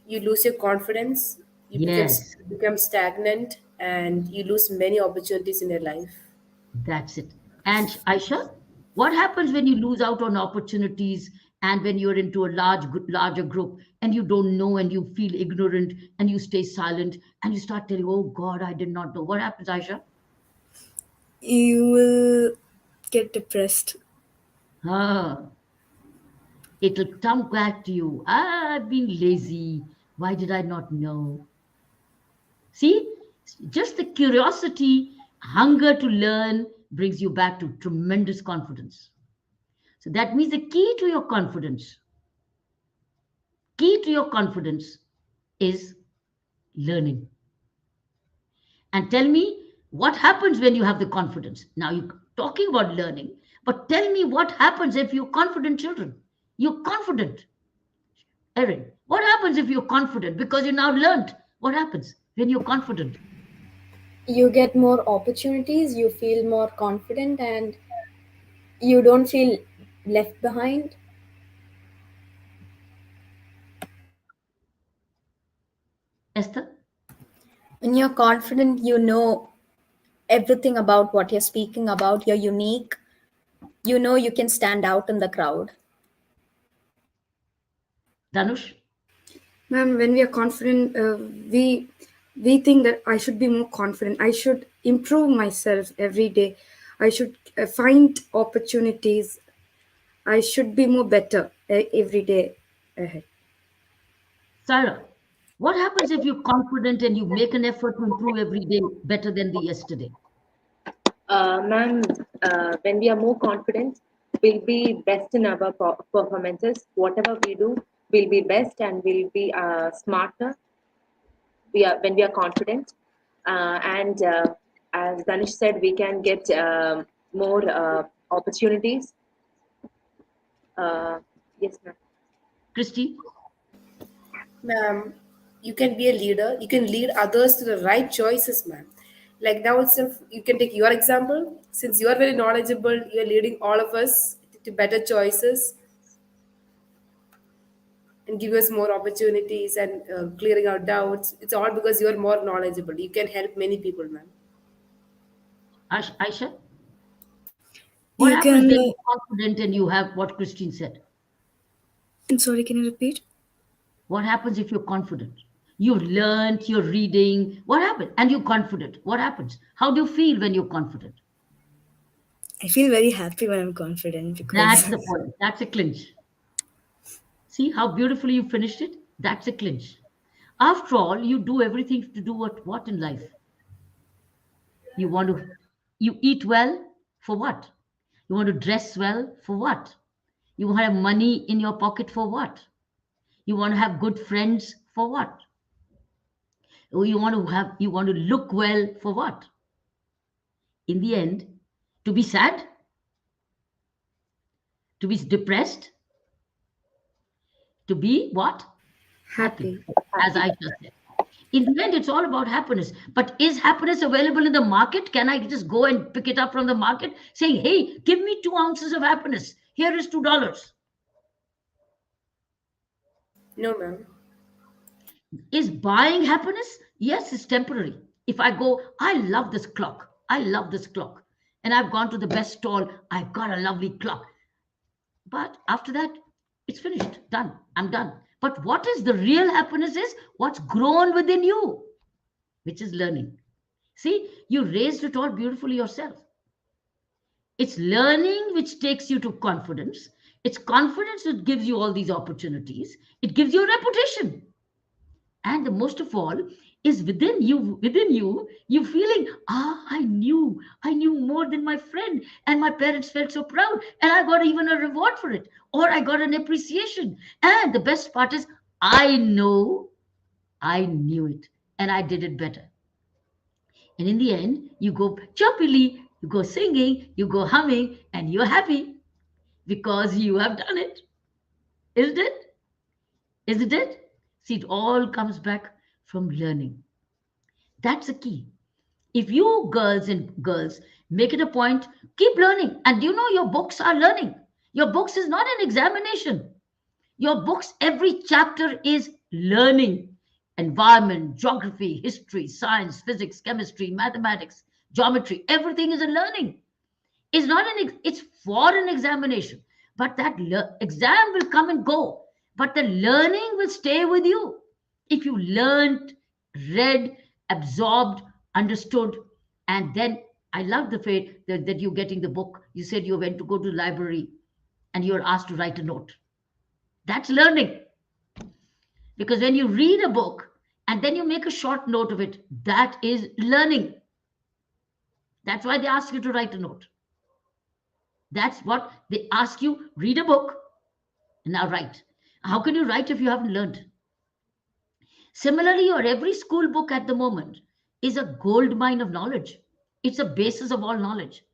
[SPEAKER 3] you lose your confidence,
[SPEAKER 10] Yes,
[SPEAKER 3] become stagnant, and you lose many opportunities in your life.
[SPEAKER 10] that's it. And Aisha, what happens when you lose out on opportunities and when you're into a larger group and you don't know and you feel ignorant and you stay silent and you start telling, oh God, I did not know. What happens, Aisha?
[SPEAKER 2] You will get depressed.
[SPEAKER 10] Ah, it'll come back to you. Ah, I've been lazy. Why did I not know? See, just the curiosity, hunger to learn brings you back to tremendous confidence. So So that means the key to your confidence is learning. And tell me what happens when you have the confidence. Now you're talking about learning, but tell me what happens if you're confident children. You're confident. Erin, what happens if you're confident? Because you now learned. What happens when you're confident?
[SPEAKER 11] You get more opportunities, you feel more confident, and you don't feel left behind.
[SPEAKER 10] Esther?
[SPEAKER 5] When you're confident, you know everything about what you're speaking about, you're unique, you know you can stand out in the crowd.
[SPEAKER 10] Danush?
[SPEAKER 4] Ma'am, when we are confident, we think that I should be more confident. I should improve myself every day. I should find opportunities. I should be more better every day ahead.
[SPEAKER 10] Sarah? What happens if you're confident and you make an effort to improve every day better than the yesterday?
[SPEAKER 6] Ma'am, when we are more confident, we'll be best in our performances. Whatever we do, we'll be best and we'll be smarter. We are when we are confident, and as Danish said, we can get more opportunities. Yes, ma'am.
[SPEAKER 10] Christy?
[SPEAKER 3] Ma'am, you can be a leader. You can lead others to the right choices, ma'am. Like now itself, you can take your example. Since you are very knowledgeable, you are leading all of us to better choices and give us more opportunities and clearing our doubts. It's all because you are more knowledgeable. You can help many people, ma'am.
[SPEAKER 10] Aisha? What
[SPEAKER 2] You
[SPEAKER 10] happens
[SPEAKER 2] can.
[SPEAKER 10] when you're confident and you have what Christine said?
[SPEAKER 2] Sorry, can you repeat?
[SPEAKER 10] What happens if you're confident? You've learned, you're reading. What happened? And you're confident. What happens? How do you feel when you're confident?
[SPEAKER 2] I feel very happy when I'm confident
[SPEAKER 10] That's
[SPEAKER 2] because
[SPEAKER 10] the point. That's a clinch. See how beautifully you finished it? That's a clinch. After all, you do everything to do what in life? You want to you eat well for what? You want to dress well for what? You want to have money in your pocket for what? You want to have good friends for what? You want to look well for what? In the end, to be sad, to be depressed, to be what? Happy,
[SPEAKER 4] Happy.
[SPEAKER 10] as I just said. In the end, it's all about happiness. But is happiness available in the market? Can I just go and pick it up from the market saying, hey, give me 2 ounces of happiness? Here is $2.
[SPEAKER 3] No, ma'am.
[SPEAKER 10] Is buying happiness? Yes, it's temporary. If I go, I love this clock. I love this clock. And I've gone to the best stall. I've got a lovely clock. But after that, it's finished. Done. I'm done. But what is the real happiness is what's grown within you, which is learning. See, you raised it all beautifully yourself. It's learning which takes you to confidence. It's confidence that gives you all these opportunities. It gives you a reputation. And the most of all is you feeling, I knew more than my friend, and my parents felt so proud, and I got even a reward for it, or I got an appreciation. And the best part is, I know I knew it, and I did it better. And in the end, you go chirpily, you go singing, you go humming, and you're happy because you have done it. Isn't it? Isn't it? See, it all comes back from learning. That's the key. If you girls make it a point, keep learning. And you know your books are learning. Your books is not an examination. Your books, every chapter is learning. Environment, geography, history, science, physics, chemistry, mathematics, geometry, everything is a learning. It's for an examination, but that exam will come and go, but the learning will stay with you. If you learned, read, absorbed, understood, and then I love the fact that you're getting the book. You said you went to go to the library and you're asked to write a note. That's learning, because when you read a book and then you make a short note of it, that is learning. That's why they ask you to write a note. That's what they ask you. Read a book, now write. How can you write if you haven't learned? Similarly, your every school book at the moment is a gold mine of knowledge. It's a basis of all knowledge.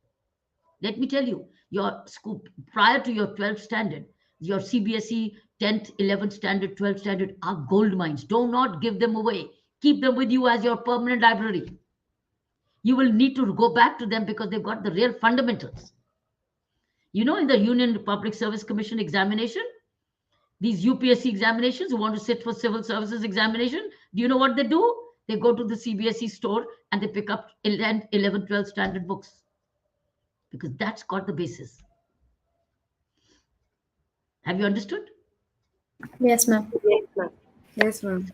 [SPEAKER 10] Let me tell you, your school prior to your 12th standard, your CBSE 10th, 11th standard, 12th standard are gold mines. Do not give them away. Keep them with you as your permanent library. You will need to go back to them because they've got the real fundamentals. You know, in the Union Public Service Commission examination, these UPSC examinations who want to sit for civil services examination, do you know what they do? They go to the CBSE store and they pick up 11, 12th standard books because that's got the basis. Have you understood?
[SPEAKER 5] Yes, ma'am.
[SPEAKER 4] Yes, ma'am.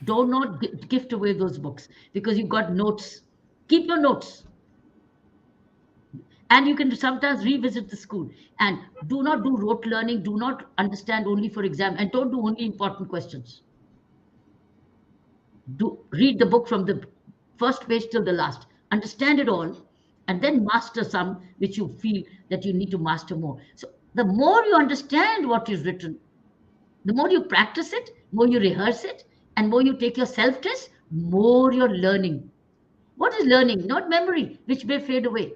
[SPEAKER 10] Do not gift away those books because you've got notes. Keep your notes. And you can sometimes revisit the school. And do not do rote learning. Do not understand only for exam. And don't do only important questions. Read the book from the first page till the last. Understand it all. And then master some which you feel that you need to master more. So the more you understand what is written, the more you practice it, more you rehearse it, and more you take your self-test, more you're learning. What is learning? Not memory, which may fade away,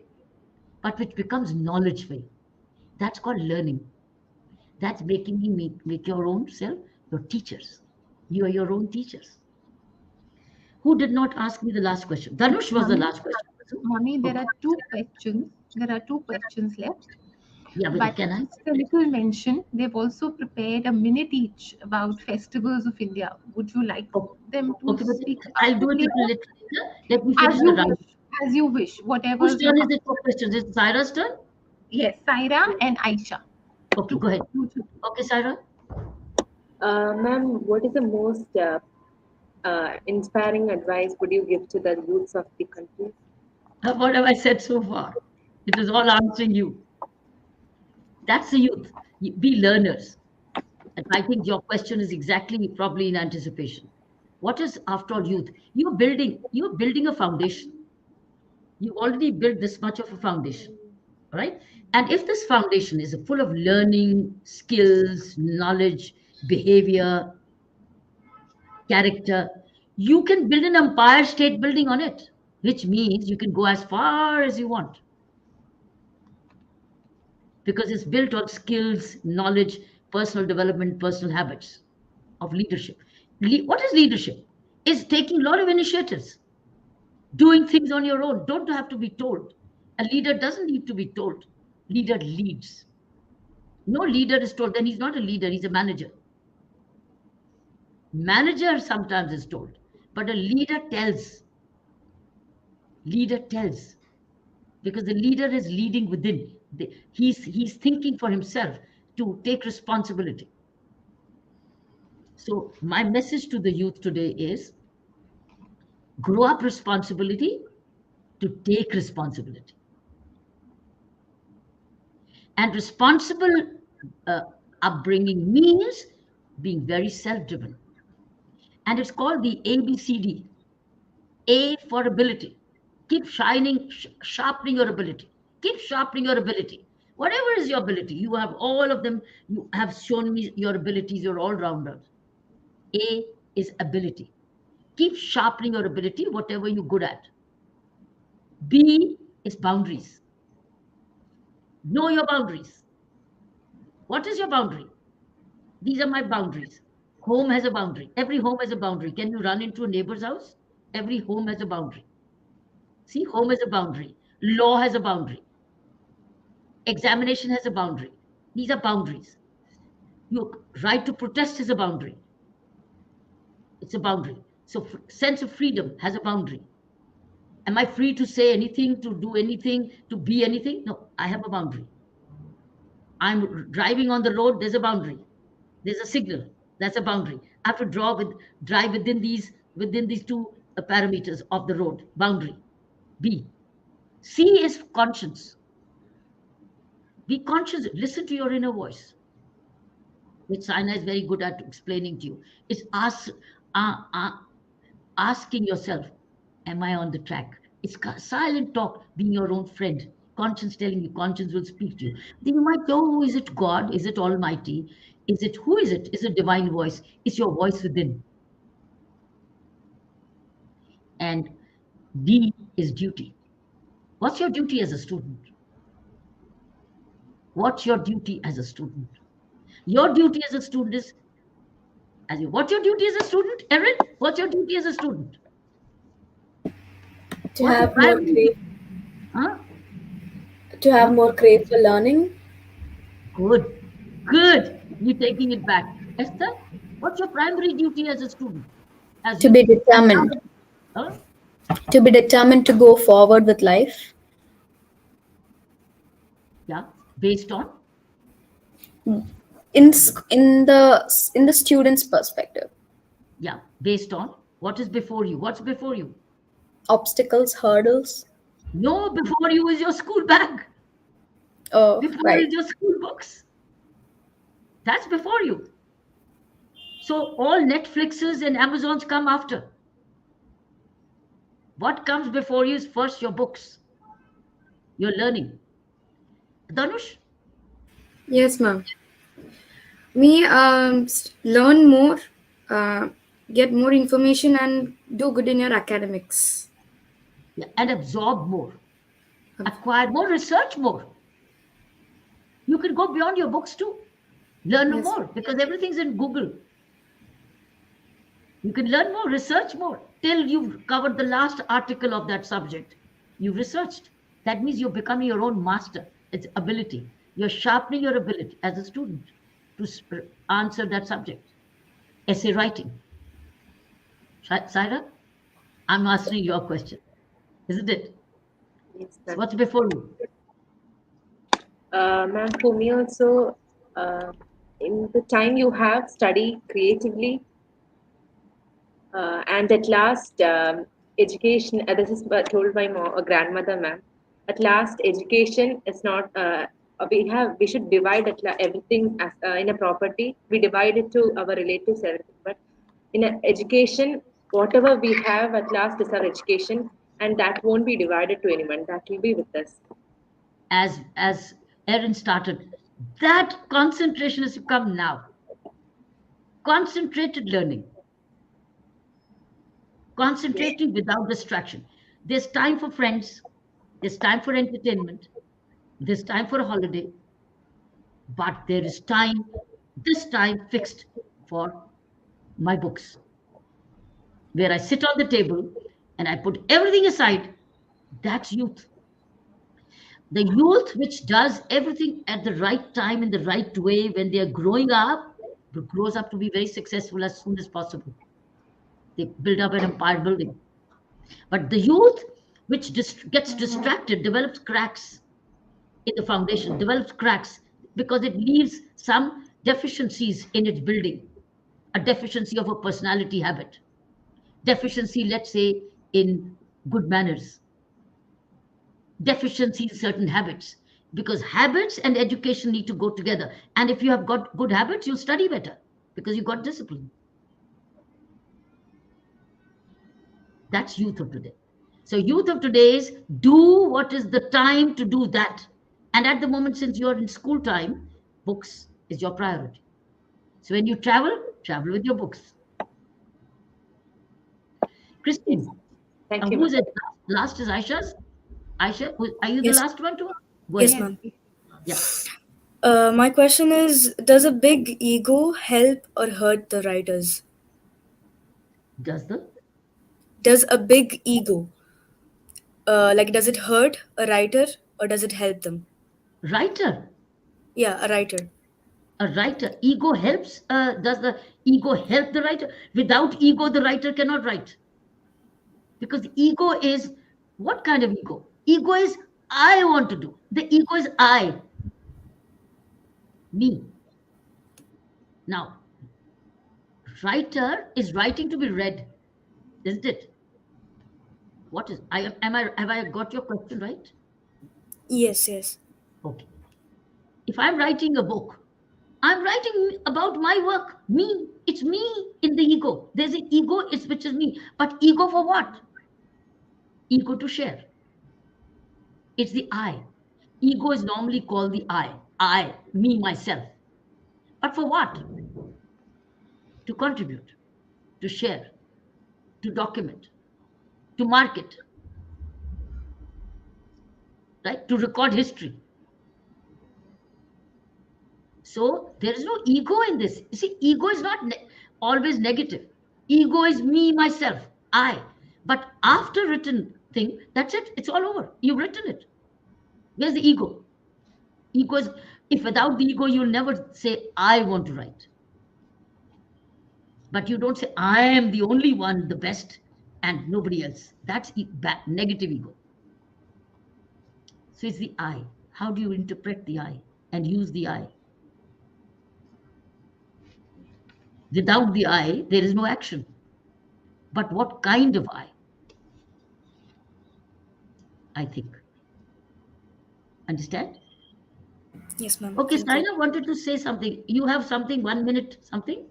[SPEAKER 10] but which becomes knowledge for you. That's called learning. That's making you make your own self your teachers. You are your own teachers. Who did not ask me the last question? Dhanush was the last question.
[SPEAKER 9] Mommy, there are two questions. There are two questions left.
[SPEAKER 10] Yeah, but can I?
[SPEAKER 9] Just a little mention. They've also prepared a minute each about festivals of India. Would you like them to speak?
[SPEAKER 10] I'll do it a little later. Let me finish
[SPEAKER 9] As
[SPEAKER 10] the
[SPEAKER 9] you
[SPEAKER 10] round.
[SPEAKER 9] wish. As you wish. Whatever.
[SPEAKER 10] Whose turn is it for questions? Is it Saira's turn?
[SPEAKER 9] Yes, Saira and Aisha.
[SPEAKER 10] Okay, go ahead. Okay, Saira.
[SPEAKER 6] Ma'am, what is the most inspiring advice would you give to the youths of the country?
[SPEAKER 10] What have I said so far? It is all answering you. That's the youth. Be learners. And I think your question is exactly probably in anticipation. What is, after all, youth? You're building a foundation. You already built this much of a foundation, right? And if this foundation is full of learning, skills, knowledge, behavior, character, you can build an empire state building on it, which means you can go as far as you want because it's built on skills, knowledge, personal development, personal habits of leadership. What is leadership? Is taking a lot of initiatives, doing things on your own. Don't have to be told. A leader doesn't need to be told. Leader leads. No leader is told, then he's not a leader, he's a manager. Manager sometimes is told, but a leader tells. Leader tells. Because the leader is leading within. He's thinking for himself to take responsibility. So my message to the youth today is grow up responsibility to take responsibility. And responsible upbringing means being very self-driven. And it's called the ABCD. A for ability. Keep sharpening your ability. Keep sharpening your ability. Whatever is your ability, you have all of them. You have shown me your abilities, you're all rounders. A is ability. Keep sharpening your ability, whatever you're good at. B is boundaries. Know your boundaries. What is your boundary? These are my boundaries. Home has a boundary. Every home has a boundary. Can you run into a neighbor's house? Every home has a boundary. See, home has a boundary. Law has a boundary. Examination has a boundary. These are boundaries. Your right to protest is a boundary. It's a boundary. So sense of freedom has a boundary. Am I free to say anything, to do anything, to be anything? No, I have a boundary. I'm driving on the road, there's a boundary. There's a signal. That's a boundary. I have to drive within these two parameters of the road. Boundary. B. C is conscience. Be conscious. Listen to your inner voice, which Saina is very good at explaining to you. It's asking yourself, am I on the track? It's silent talk, being your own friend. conscience telling you, conscience will speak to you. Then you might know, who is it? God? Is it Almighty? Is it, who is it? Is it divine voice? It's your voice within. And D is duty. What's your duty as a student? What's your duty as a student? Your duty as a student is, what's your duty as a student? Erin, what's your duty as a student?
[SPEAKER 11] To
[SPEAKER 10] What's your
[SPEAKER 11] have more
[SPEAKER 10] primary
[SPEAKER 11] crave,
[SPEAKER 10] Huh?
[SPEAKER 11] to have
[SPEAKER 10] Huh?
[SPEAKER 11] more crave for learning.
[SPEAKER 10] Good. Good. You're taking it back. Esther, what's your primary duty as a student? As
[SPEAKER 11] To
[SPEAKER 10] you
[SPEAKER 11] be determined.
[SPEAKER 10] Huh?
[SPEAKER 11] To be determined to go forward with life.
[SPEAKER 10] Yeah. Based on?
[SPEAKER 11] In the student's perspective.
[SPEAKER 10] Yeah. Based on what is before you? What's before you?
[SPEAKER 11] Obstacles, hurdles.
[SPEAKER 10] No, before you is your school bag.
[SPEAKER 11] Oh,
[SPEAKER 10] Before
[SPEAKER 11] right.
[SPEAKER 10] is your school books. That's before you. So all Netflixes and Amazons come after. What comes before you is first your books. Your learning. Dhanush?
[SPEAKER 4] Yes, ma'am. Me, learn more, get more information, and do good in your academics.
[SPEAKER 10] Yeah, and absorb more. Acquire more, research more. You can go beyond your books too. Learn
[SPEAKER 4] Yes.
[SPEAKER 10] more because everything's in Google. You can learn more, research more till you've covered the last article of that subject. You've researched. That means you're becoming your own master. It's ability. You're sharpening your ability as a student to answer that subject. Essay writing. Saira, I'm answering your question, isn't it?
[SPEAKER 6] Yes,
[SPEAKER 10] So what's before you?
[SPEAKER 6] ma'am, for me also, in the time you have, study creatively, and at last, education. This is told by grandmother, ma'am. At last, education is not. We should divide everything as in a property. We divide it to our relatives, everything. But in a education, whatever we have at last is our education, and that won't be divided to anyone. That will be with us.
[SPEAKER 10] As Erin started, that concentration has to come now. Concentrated learning. Concentrating without distraction. There's time for friends, there's time for entertainment, there's time for a holiday, but there is time, this time fixed for my books, where I sit on the table and I put everything aside. That's youth. The youth which does everything at the right time in the right way when they are growing up, grows up to be very successful as soon as possible. They build up an empire building. But the youth which gets distracted develops cracks in the foundation, develops cracks because it leaves some deficiencies in its building, a deficiency of a personality habit, deficiency, let's say, in good manners, deficiency in certain habits, because habits and education need to go together. And if you have got good habits, you'll study better because you got discipline. That's youth of today. So youth of today is do what is the time to do that. And at the moment, since you're in school time, books is your priority. So when you travel, travel with your books. Christine,
[SPEAKER 6] Thank you,
[SPEAKER 10] who's
[SPEAKER 6] ma'am.
[SPEAKER 10] it? Last is Aisha's. Aisha, are you the
[SPEAKER 2] Yes.
[SPEAKER 10] last one to? Go
[SPEAKER 2] Yes,
[SPEAKER 10] ahead.
[SPEAKER 2] ma'am.
[SPEAKER 10] Yeah.
[SPEAKER 2] My question is, does a big ego help or hurt the writers?
[SPEAKER 10] Does the
[SPEAKER 2] Does a big ego, does it hurt a writer or does it help them?
[SPEAKER 10] writer,
[SPEAKER 2] Yeah, a writer.
[SPEAKER 10] ego helps? Does the ego help the writer? Without ego, the writer cannot write. Because ego is what kind of ego? Ego is I want to do. The ego is I, me. Now, writer is writing to be read, isn't it? What is have I got your question right?
[SPEAKER 2] Yes, yes.
[SPEAKER 10] Okay. If I'm writing a book, I'm writing about my work, me. It's me in the ego. There's an ego, which is me. But ego for what? Ego to share. It's the I. Ego is normally called the I, me, myself. But for what? To contribute, to share, to document, to market, right? To record history. So there is no ego in this. You see, ego is not always negative. Ego is me, myself, I. But after written thing, that's it. It's all over. You've written it. Where's the ego? Ego is, if without the ego, you'll never say, I want to write. But you don't say, I am the only one, the best, and nobody else. That's negative ego. So it's the I. How do you interpret the I and use the I? Without the I, there is no action. But what kind of I think. Understand?
[SPEAKER 2] Yes, ma'am.
[SPEAKER 10] Okay,
[SPEAKER 2] Thank you.
[SPEAKER 10] Saina wanted to say something. You have something, 1 minute, something?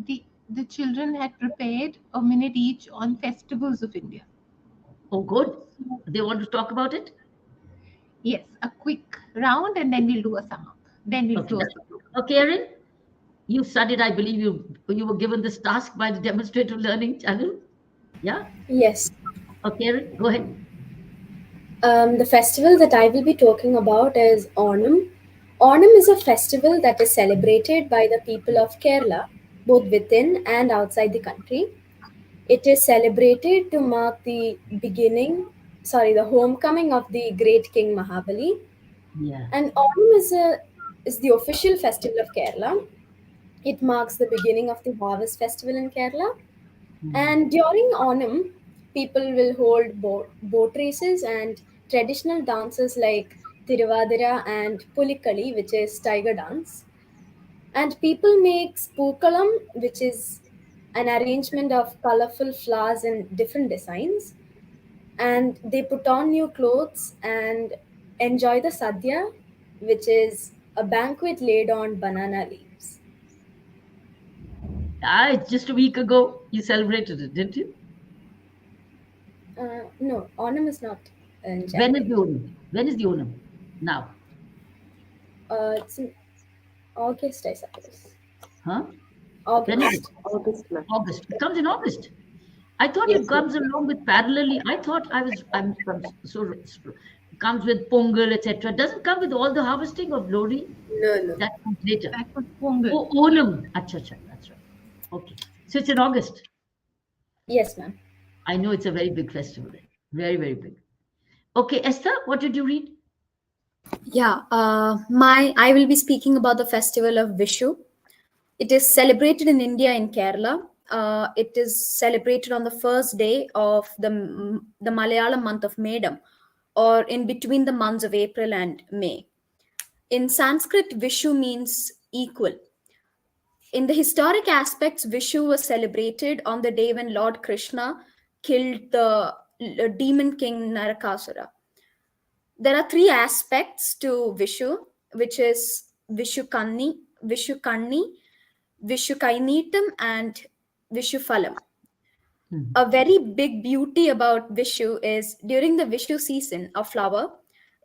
[SPEAKER 9] The children had prepared a minute each on festivals of India.
[SPEAKER 10] Oh, good. They want to talk about it?
[SPEAKER 9] Yes, a quick round, and then we'll do a sum up. Then we'll
[SPEAKER 10] Okay,
[SPEAKER 9] close
[SPEAKER 10] done.
[SPEAKER 9] the group.
[SPEAKER 10] Okay, Erin, you studied, I believe you were given this task by the Demonstrative Learning channel. Yeah?
[SPEAKER 11] Yes.
[SPEAKER 10] Okay, Erin, go ahead.
[SPEAKER 11] The festival that I will be talking about is Onam. Onam is a festival that is celebrated by the people of Kerala, both within and outside the country. It is celebrated to mark the homecoming of the great King Mahabali.
[SPEAKER 10] Yeah.
[SPEAKER 11] And Onam is the official festival of Kerala. It marks the beginning of the harvest festival in Kerala. And during Onam, people will hold boat races and traditional dances like Tiruvadira and Pulikali, which is tiger dance. And people make spookalam, which is an arrangement of colorful flowers in different designs. And they put on new clothes and enjoy the sadhya, which is a banquet laid on banana leaves.
[SPEAKER 10] It's just a week ago you celebrated it, didn't you?
[SPEAKER 11] No, Onam is not in
[SPEAKER 10] When is the
[SPEAKER 11] January.
[SPEAKER 10] Onam? When is the Onam? Now.
[SPEAKER 11] It's in August, I suppose.
[SPEAKER 10] Huh? When is it?
[SPEAKER 11] August.
[SPEAKER 6] August, ma'am.
[SPEAKER 10] August. It comes in August. I thought it
[SPEAKER 6] Yes, ma'am.
[SPEAKER 10] comes along with parallelly. I'm from comes with Pongal, etc. Doesn't come with all the harvesting of Lori.
[SPEAKER 11] No, no.
[SPEAKER 10] That comes later.
[SPEAKER 9] That was Pongal.
[SPEAKER 10] Oh, Onam. Acha, acha, that's right. Okay. So it's in August.
[SPEAKER 11] Yes, ma'am.
[SPEAKER 10] I know it's a very big festival. Very, very big. Okay, Esther, what did you read?
[SPEAKER 5] Yeah, I will be speaking about the festival of Vishu. It is celebrated in India in Kerala. It is celebrated on the first day of the Malayalam month of Medam, or in between the months of April and May. In Sanskrit, Vishu means equal. In the historic aspects, Vishu was celebrated on the day when Lord Krishna killed the demon king Narakasura. There are three aspects to Vishu, which is Vishukanni, Vishukainitam, and Vishufalam. A very big beauty about Vishu is during the Vishu season, a flower,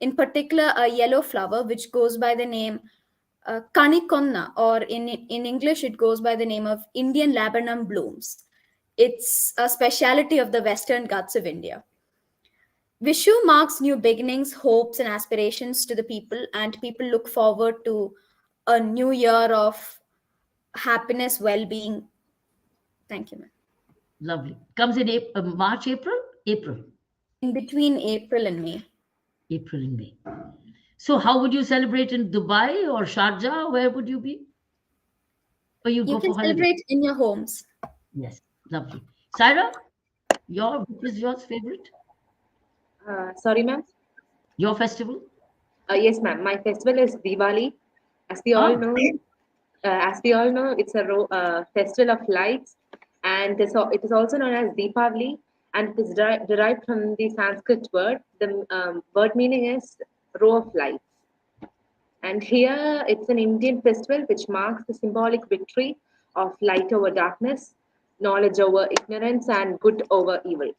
[SPEAKER 5] in particular a yellow flower, which goes by the name Kanikonna, or in English, it goes by the name of Indian laburnum blooms. It's a speciality of the Western Ghats of India. Vishu marks new beginnings, hopes, and aspirations to the people, and people look forward to a new year of happiness, well being. Thank you, ma'am.
[SPEAKER 10] Lovely. Comes in March, April? April.
[SPEAKER 5] In between April and May.
[SPEAKER 10] April and May. So, how would you celebrate in Dubai or Sharjah? Where would you be? Or you go
[SPEAKER 5] You can
[SPEAKER 10] for holiday?
[SPEAKER 5] celebrate in your homes.
[SPEAKER 10] Yes, lovely. Syra, which is yours favorite?
[SPEAKER 6] Sorry, ma'am.
[SPEAKER 10] Your festival?
[SPEAKER 6] Yes, ma'am. My festival is Diwali. As we all know, it's a festival of lights, and it is also known as Deepavali, and it is derived from the Sanskrit word. The word meaning is row of lights. And here it's an Indian festival which marks the symbolic victory of light over darkness, knowledge over ignorance, and good over evil.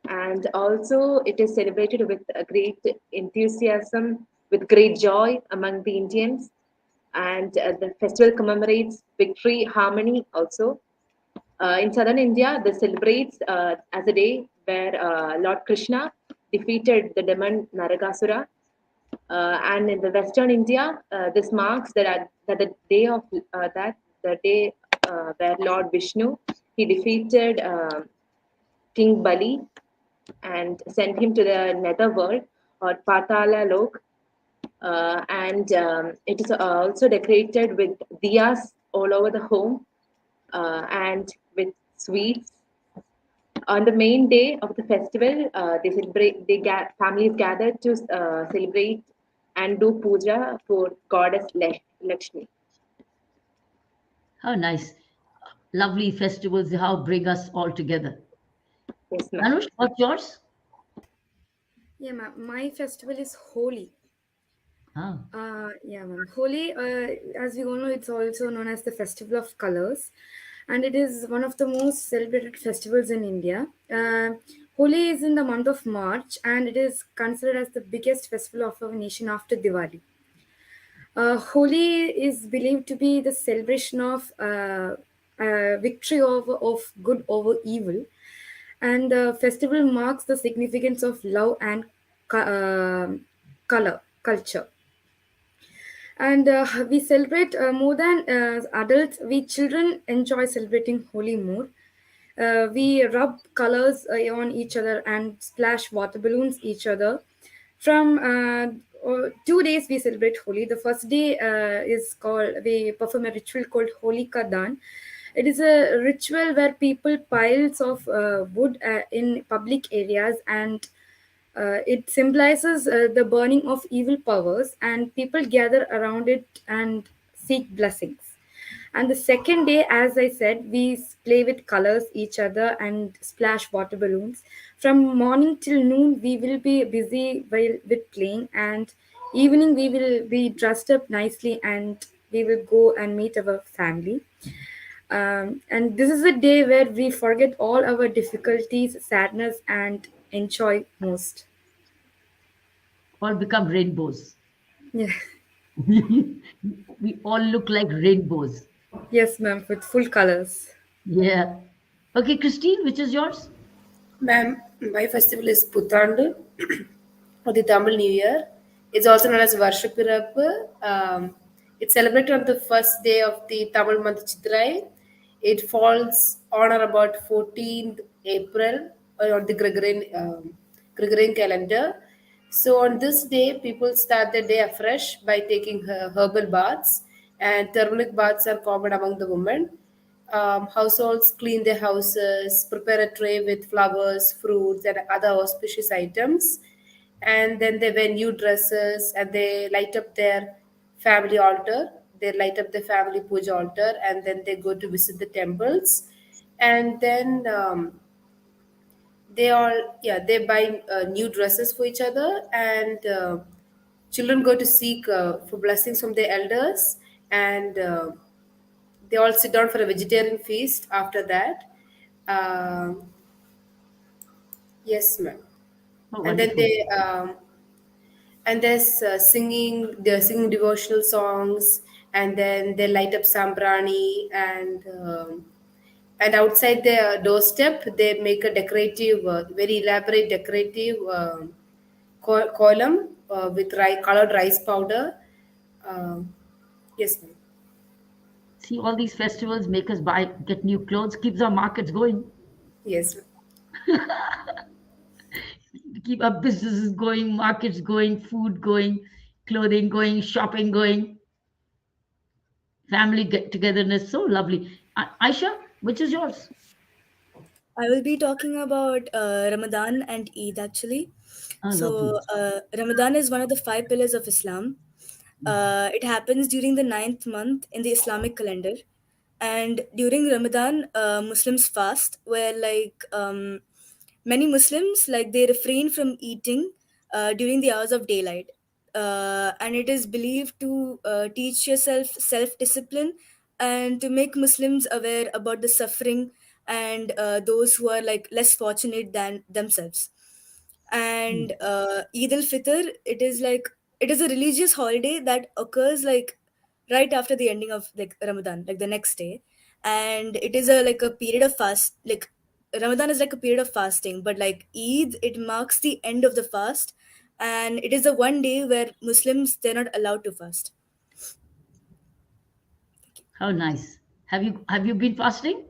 [SPEAKER 6] And also, it is celebrated with a great enthusiasm with great joy among the Indians. And the festival commemorates victory, harmony also. In southern India, this celebrates as a day where Lord Krishna defeated the demon Naragasura. And in the western India, this marks that the day of that the day where Lord Vishnu he defeated King Bali and sent him to the netherworld or Patala Lok. And it is also decorated with diyas all over the home and with sweets. On the main day of the festival, families gather to celebrate and do puja for goddess Lakshmi.
[SPEAKER 10] How nice. Lovely festivals, how bring us all together.
[SPEAKER 6] Yes, ma'am.
[SPEAKER 10] Anush, what's yours?
[SPEAKER 2] Yeah, ma'am. My festival is Holi.
[SPEAKER 10] Ah,
[SPEAKER 2] Yeah, ma'am. Holi, as we all know, it's also known as the Festival of Colors, and it is one of the most celebrated festivals in India. Holi is in the month of March, and it is considered as the biggest festival of our nation after Diwali. Holi is believed to be the celebration of victory of good over evil, and the festival marks the significance of love and color culture. And we celebrate more than adults. We children enjoy celebrating Holi more. We rub colors on each other and splash water balloons each other. From 2 days we celebrate Holi. The first day is called, we perform a ritual called Holika Dan. It is a ritual where people piles of wood in public areas, and it symbolizes the burning of evil powers, and people gather around it and seek blessings. And the second day, as I said, we play with colors each other and splash water balloons. From morning till noon, we will be busy with playing, and evening we will be dressed up nicely and we will go and meet our family. And this is a day where we forget all our difficulties, sadness, and enjoy most.
[SPEAKER 10] all become rainbows.
[SPEAKER 2] Yeah.
[SPEAKER 10] We all look like rainbows.
[SPEAKER 2] Yes, ma'am, with full colors.
[SPEAKER 10] Yeah. Okay, Christine, which is yours?
[SPEAKER 3] Ma'am, my festival is Puthandu or the Tamil New Year. It's also known as Varshapirappu. It's celebrated on the first day of the Tamil month Chitrai. It falls on or about 14th April on the Gregorian calendar. So on this day, people start the day afresh by taking herbal baths, and turmeric baths are common among the women. Households clean their houses, prepare a tray with flowers, fruits, and other auspicious items. And then they wear new dresses and they light up their family altar. They light up the family puja altar, and then they go to visit the temples. And then they all, yeah, they buy new dresses for each other, and children go to seek for blessings from their elders. And they all sit down for a vegetarian feast after that. Um yes, ma'am.
[SPEAKER 10] Oh,
[SPEAKER 3] And then
[SPEAKER 10] wonderful.
[SPEAKER 3] they're singing devotional songs, and then they light up sambrani, and outside their doorstep they make a decorative, very elaborate decorative column with colored rice powder. Um yes, ma'am.
[SPEAKER 10] See, all these festivals make us buy, get new clothes, keeps our markets going,
[SPEAKER 3] Yes, ma'am.
[SPEAKER 10] keep our businesses going, markets going, food going, clothing going, shopping going, family get togetherness. So lovely. Aisha, which is yours?
[SPEAKER 2] I will be talking about Ramadan and Eid actually.
[SPEAKER 10] Ah, lovely.
[SPEAKER 2] So, Ramadan is one of the five pillars of Islam. It happens during the ninth month in the Islamic calendar. And during Ramadan, Muslims fast, where many Muslims, like, they refrain from eating during the hours of daylight. And it is believed to teach yourself self discipline and to make Muslims aware about the suffering and those who are like less fortunate than themselves. And Eid al Fitr, it is like it is a religious holiday that occurs like right after the ending of like Ramadan, like the next day, and it is a like a period of fast. Like Ramadan is like a period of fasting, but like Eid, it marks the end of the fast, and it is the one day where Muslims, they're not allowed to fast.
[SPEAKER 10] How nice. Have you been fasting?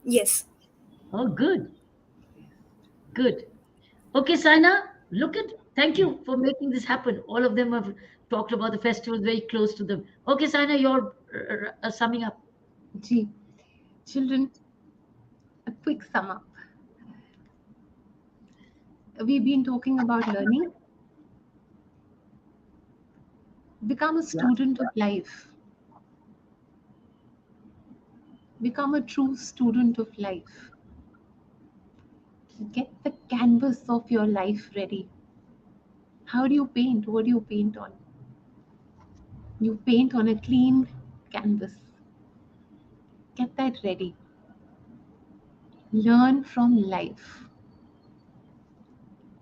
[SPEAKER 2] Yes.
[SPEAKER 10] Oh, good, good. Okay, Saina, look at. Thank you for making this happen. All of them have talked about the festivals very close to them. Okay, Saina, you're summing up.
[SPEAKER 9] Gee, children, a quick sum up. We've been talking about learning. Become a
[SPEAKER 10] Yeah.
[SPEAKER 9] student of life. Become a true student of life. Get the canvas of your life ready. How do you paint? What do you paint on? You paint on a clean canvas. Get that ready. Learn from life.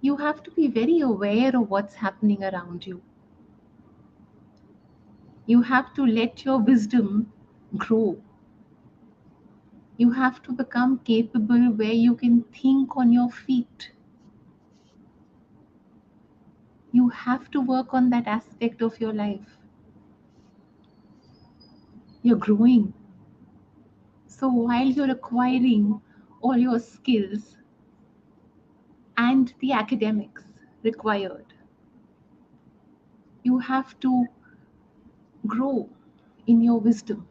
[SPEAKER 9] You have to be very aware of what's happening around you. You have to let your wisdom grow. You have to become capable where you can think on your feet. You have to work on that aspect of your life. You're growing. So while you're acquiring all your skills and the academics required, you have to grow in your wisdom.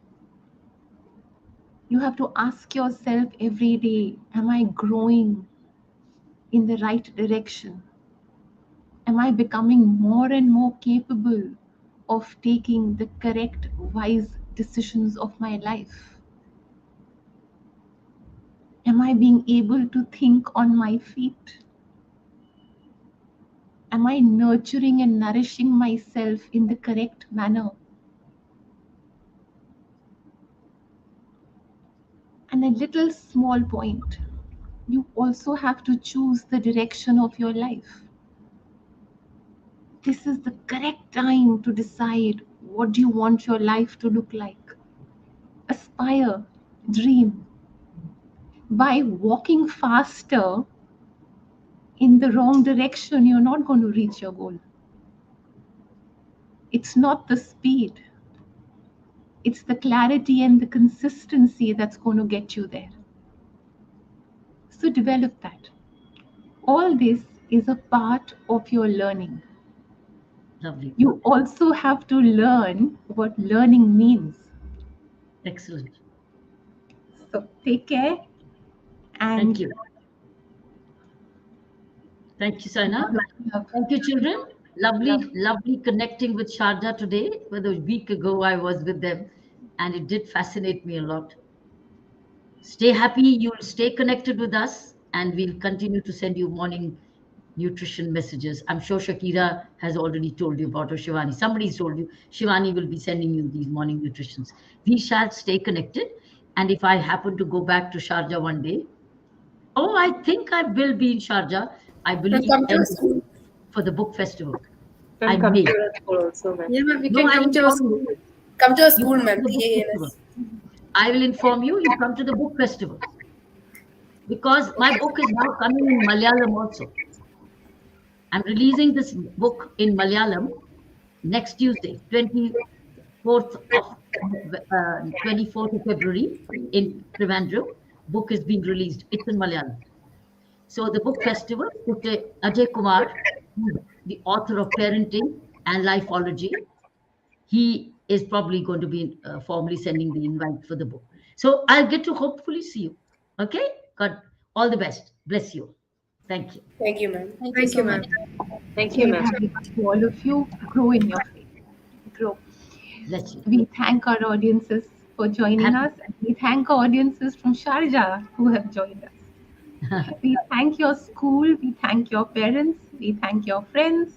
[SPEAKER 9] You have to ask yourself every day, am I growing in the right direction? Am I becoming more and more capable of taking the correct, wise decisions of my life? Am I being able to think on my feet? Am I nurturing and nourishing myself in the correct manner? And a little small point, you also have to choose the direction of your life. This is the correct time to decide what do you want your life to look like. Aspire, dream. By walking faster in the wrong direction, you're not going to reach your goal. It's not the speed, it's the clarity and the consistency that's going to get you there. So develop that. All this is a part of your learning.
[SPEAKER 10] Lovely.
[SPEAKER 9] You also have to learn what learning means.
[SPEAKER 10] Excellent.
[SPEAKER 9] So take care and
[SPEAKER 10] Thank you. Thank you, Saina. Thank you, children. Lovely, lovely connecting with Sharjah today. Well, a week ago, I was with them, and it did fascinate me a lot. Stay happy. You'll stay connected with us, and we'll continue to send you morning nutrition messages. I'm sure Shakira has already told you about, or Shivani. Somebody's told you. Shivani will be sending you these morning nutritions. We shall stay connected. And if I happen to go back to Sharjah one day, oh, I think I will be in Sharjah. I believe
[SPEAKER 11] Come to
[SPEAKER 10] end
[SPEAKER 11] us soon.
[SPEAKER 10] for the book festival.
[SPEAKER 6] Can
[SPEAKER 10] I
[SPEAKER 6] come
[SPEAKER 10] may.
[SPEAKER 6] to our school also, ma'am.
[SPEAKER 11] Yeah, ma'am. You
[SPEAKER 10] No,
[SPEAKER 11] can
[SPEAKER 10] I'll
[SPEAKER 11] come to our
[SPEAKER 10] inform
[SPEAKER 11] school.
[SPEAKER 10] you.
[SPEAKER 11] Come to our
[SPEAKER 10] You
[SPEAKER 11] school,
[SPEAKER 10] come
[SPEAKER 11] ma'am.
[SPEAKER 10] to the book festival. I will inform you. You come to the book festival because my book is now coming in Malayalam also. I'm releasing this book in Malayalam next Tuesday, 24th of February in Trivandrum. Book is being released. It's in Malayalam. So the book festival, Ajay Kumar, the author of Parenting and Lifeology, he is probably going to be formally sending the invite for the book. So I'll get to hopefully see you. Okay? God, all the best. Bless you. Thank you.
[SPEAKER 11] Thank you, ma'am.
[SPEAKER 5] Thank you so much.
[SPEAKER 6] Thank you, ma'am.
[SPEAKER 9] to all of you, grow in your faith. Grow.
[SPEAKER 10] Bless you.
[SPEAKER 9] We thank our audiences for joining us. And we thank our audiences from Sharjah who have joined us. We thank your school. We thank your parents. We thank your friends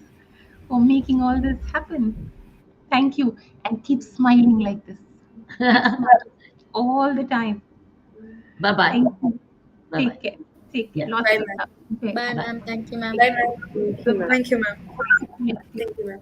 [SPEAKER 9] for making all this happen. Thank you. And keep smiling like this. Keep smiling all the time.
[SPEAKER 10] Bye-bye.
[SPEAKER 9] Thank you.
[SPEAKER 10] Bye-bye.
[SPEAKER 9] Take care. Take
[SPEAKER 10] Yeah.
[SPEAKER 9] lots
[SPEAKER 5] Bye,
[SPEAKER 9] of
[SPEAKER 5] ma'am.
[SPEAKER 9] love. Okay.
[SPEAKER 7] Bye, ma'am. Thank you, ma'am.
[SPEAKER 5] Bye, ma'am. Thank you, ma'am.
[SPEAKER 9] Yeah.
[SPEAKER 5] Thank you, ma'am.